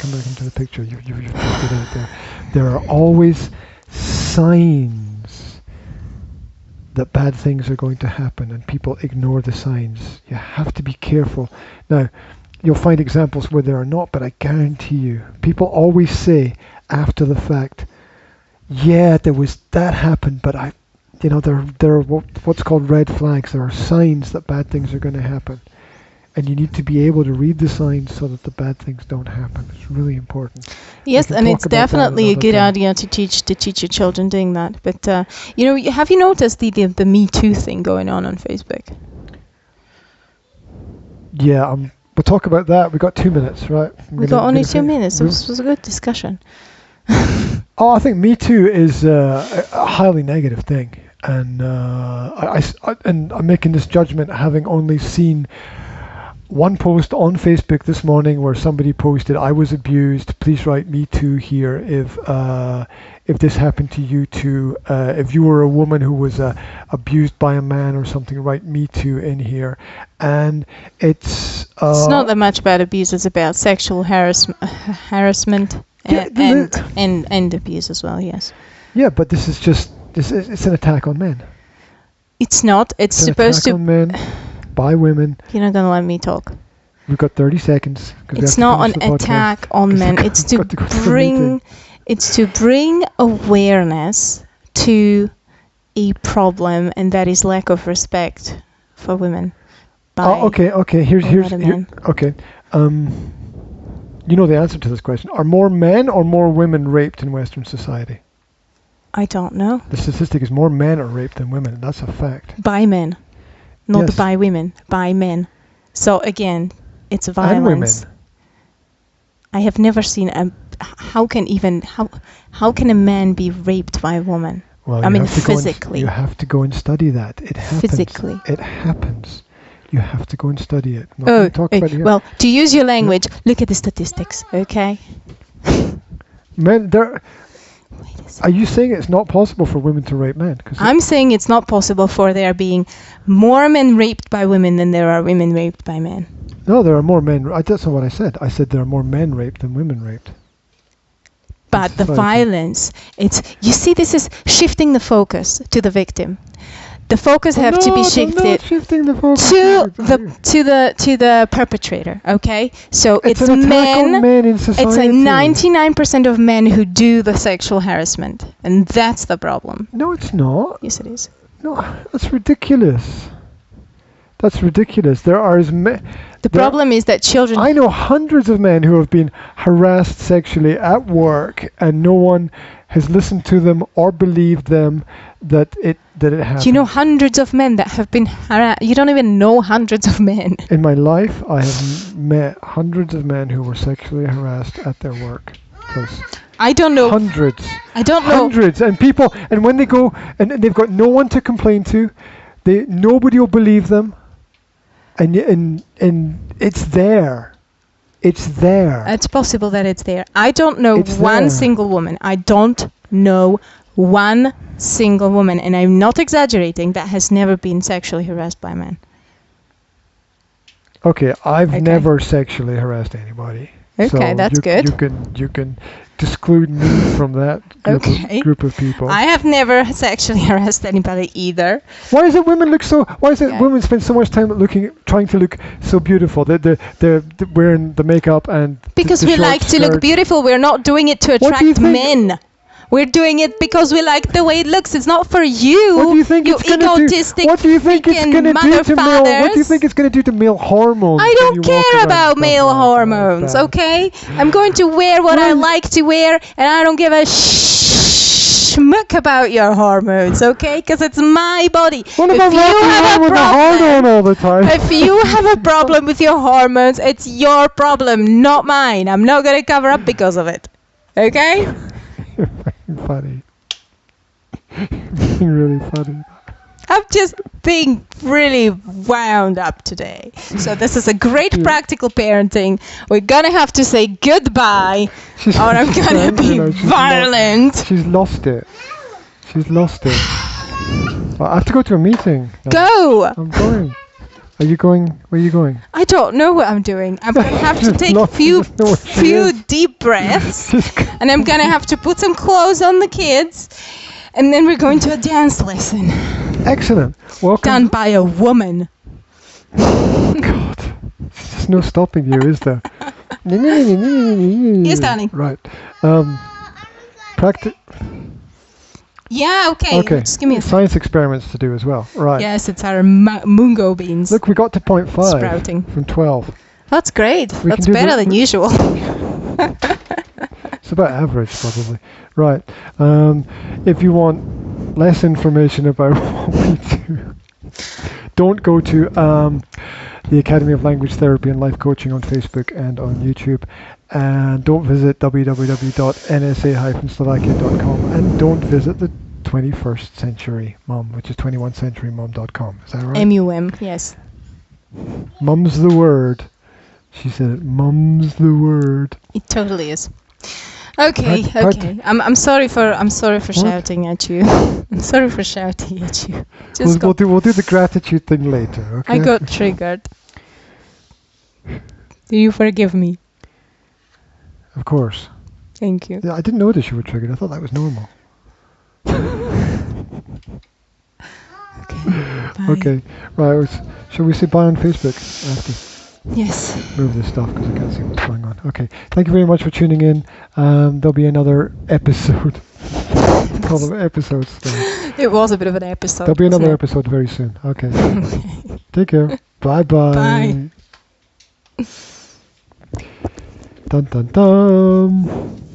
Come back into the picture. You've put it out there. There are always signs that bad things are going to happen, and people ignore the signs. You have to be careful. Now, you'll find examples where there are not, but I guarantee you, people always say after the fact, yeah, that happened, but there are what's called red flags. There are signs that bad things are going to happen, and you need to be able to read the signs so that the bad things don't happen. It's really important. Yes, can and talk it's about that definitely a another good time. idea to teach your children doing that. But have you noticed the Me Too thing going on Facebook? Yeah, we'll talk about that. We got 2 minutes, right? We got only 2 minutes. This was a good discussion. I think Me Too is a highly negative thing, and I'm making this judgment having only seen one post on Facebook this morning where somebody posted, "I was abused. Please write Me Too here if this happened to you too. If you were a woman who was abused by a man or something, write Me Too in here." And it's not that much about abuse. It's about sexual harassment. And abuse as well, yes. Yeah, but this is it's an attack on men. It's not. It's supposed an attack on men by women. You're not gonna let me talk. We've got 30 seconds. It's not an attack on men. It's to bring awareness to a problem, and that is lack of respect for women. Okay. Here's men. okay. You know the answer to this question. Are more men or more women raped in Western society? I don't know. The statistic is more men are raped than women, and that's a fact. By men, not Yes. by women. By men. So again, it's violence. And women. I have never seen how can a man be raped by a woman? Well, I mean physically. You have to go and study that. It happens. Physically. It happens. You have to go and study it. Not talk about it here. Well, to use your language, look at the statistics, okay? Men, there. Wait a second. Are you saying it's not possible for women to rape men? 'Cause I'm saying it's not possible for there being more men raped by women than there are women raped by men. no, there are more men. That's not what I said. I said there are more men raped than women raped. But the society. violence, you see, this is shifting the focus to the victim. The focus have to be shifted Not shifting the focus to the perpetrator. Okay, so It's it's an attack men. on men in society. It's like 99% of men who do the sexual harassment, and that's the problem. No, it's not. Yes, it is. No, that's ridiculous. That's ridiculous. There are as many. The problem is that children. I know hundreds of men who have been harassed sexually at work, and no one has listened to them or believed them that it happened. You know hundreds of men that have been harassed. You don't even know hundreds of men. In my life, I have met hundreds of men who were sexually harassed at their work. Close. I don't know. Hundreds. I don't know. Hundreds. And people, and when they go, and they've got no one to complain to, nobody will believe them. And it's there. It's there. It's possible that it's there. I don't know It's one there. single woman. I don't know one single woman, and I'm not exaggerating, that has never been sexually harassed by men. Okay, I've Okay. never sexually harassed anybody. Okay, So that's good. You can exclude me from that Okay. group of people. I have never sexually harassed anybody either. Why is it women look so? Why is it Yeah. women spend so much time trying to look so beautiful? They're wearing the makeup and Because the we short like to look skirts. beautiful. We're not doing it to What do you attract think- men. We're doing it because we like the way it looks. It's not for you. What do you think you it's gonna egotistic do? What do you think it's freaking gonna do to male? What do you mother-fathers. think it's gonna do to male hormones? I when don't you walk care around about stuff male like hormones, that? okay? I'm going to wear what I Well- like to wear, and I don't give a schmuck about your hormones, okay? Because it's my body. What If about you walking have around a with a hard problem, on all the time? if you have a problem with your hormones, it's your problem, not mine. I'm not going to cover up because of it, okay? You're fucking funny. You're being really funny. I'm just being really wound up today. So this is a great practical parenting. We're gonna have to say goodbye, or I'm gonna be violent. She's lost it. She's lost it. Well, I have to go to a meeting. Go! I'm going. Are you going? Where are you going? I don't know what I'm doing. I'm gonna have to She's take a lost- few she doesn't know what she few is. deep breaths, She's and I'm gonna have to put some clothes on the kids, and then we're going to a dance lesson excellent. Welcome. done by a woman. God, there's no stopping you, is there? Yes, darling. Right. Practice. Yeah, okay. Okay. Just give me a second. Science experiments to do as well. Right. Yes, it's our mungo beans Look, we got to point 5 sprouting. from 12. That's great. We That's can do better the- than usual. It's about average, probably. Right. If you want less information about what we do, don't go to the Academy of Language Therapy and Life Coaching on Facebook and on YouTube. And don't visit www.nsa-slovakia.com. And don't visit the 21st Century Mum, which is 21centurymum.com. Is that right? MUM, yes. Mum's the word. She said it. Mum's the word. It totally is. Okay, Part- okay. I'm sorry for shouting at you. I'm sorry for shouting at you. Just We'll do the gratitude thing later. Okay. I got triggered. Do you forgive me? Of course. Thank you. Yeah, I didn't notice you were triggered. I thought that was normal. Okay. Bye. Okay. Right. Shall we say bye on Facebook? I have to Yes. move this stuff because I can't see what's going on. Okay. Thank you very much for tuning in. There'll be another episode. Call them episodes. It was a bit of an episode. There'll be another wasn't episode very soon. Okay. it? Take care. Bye-bye. Bye. Dun dun dun.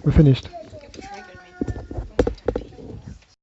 We're finished.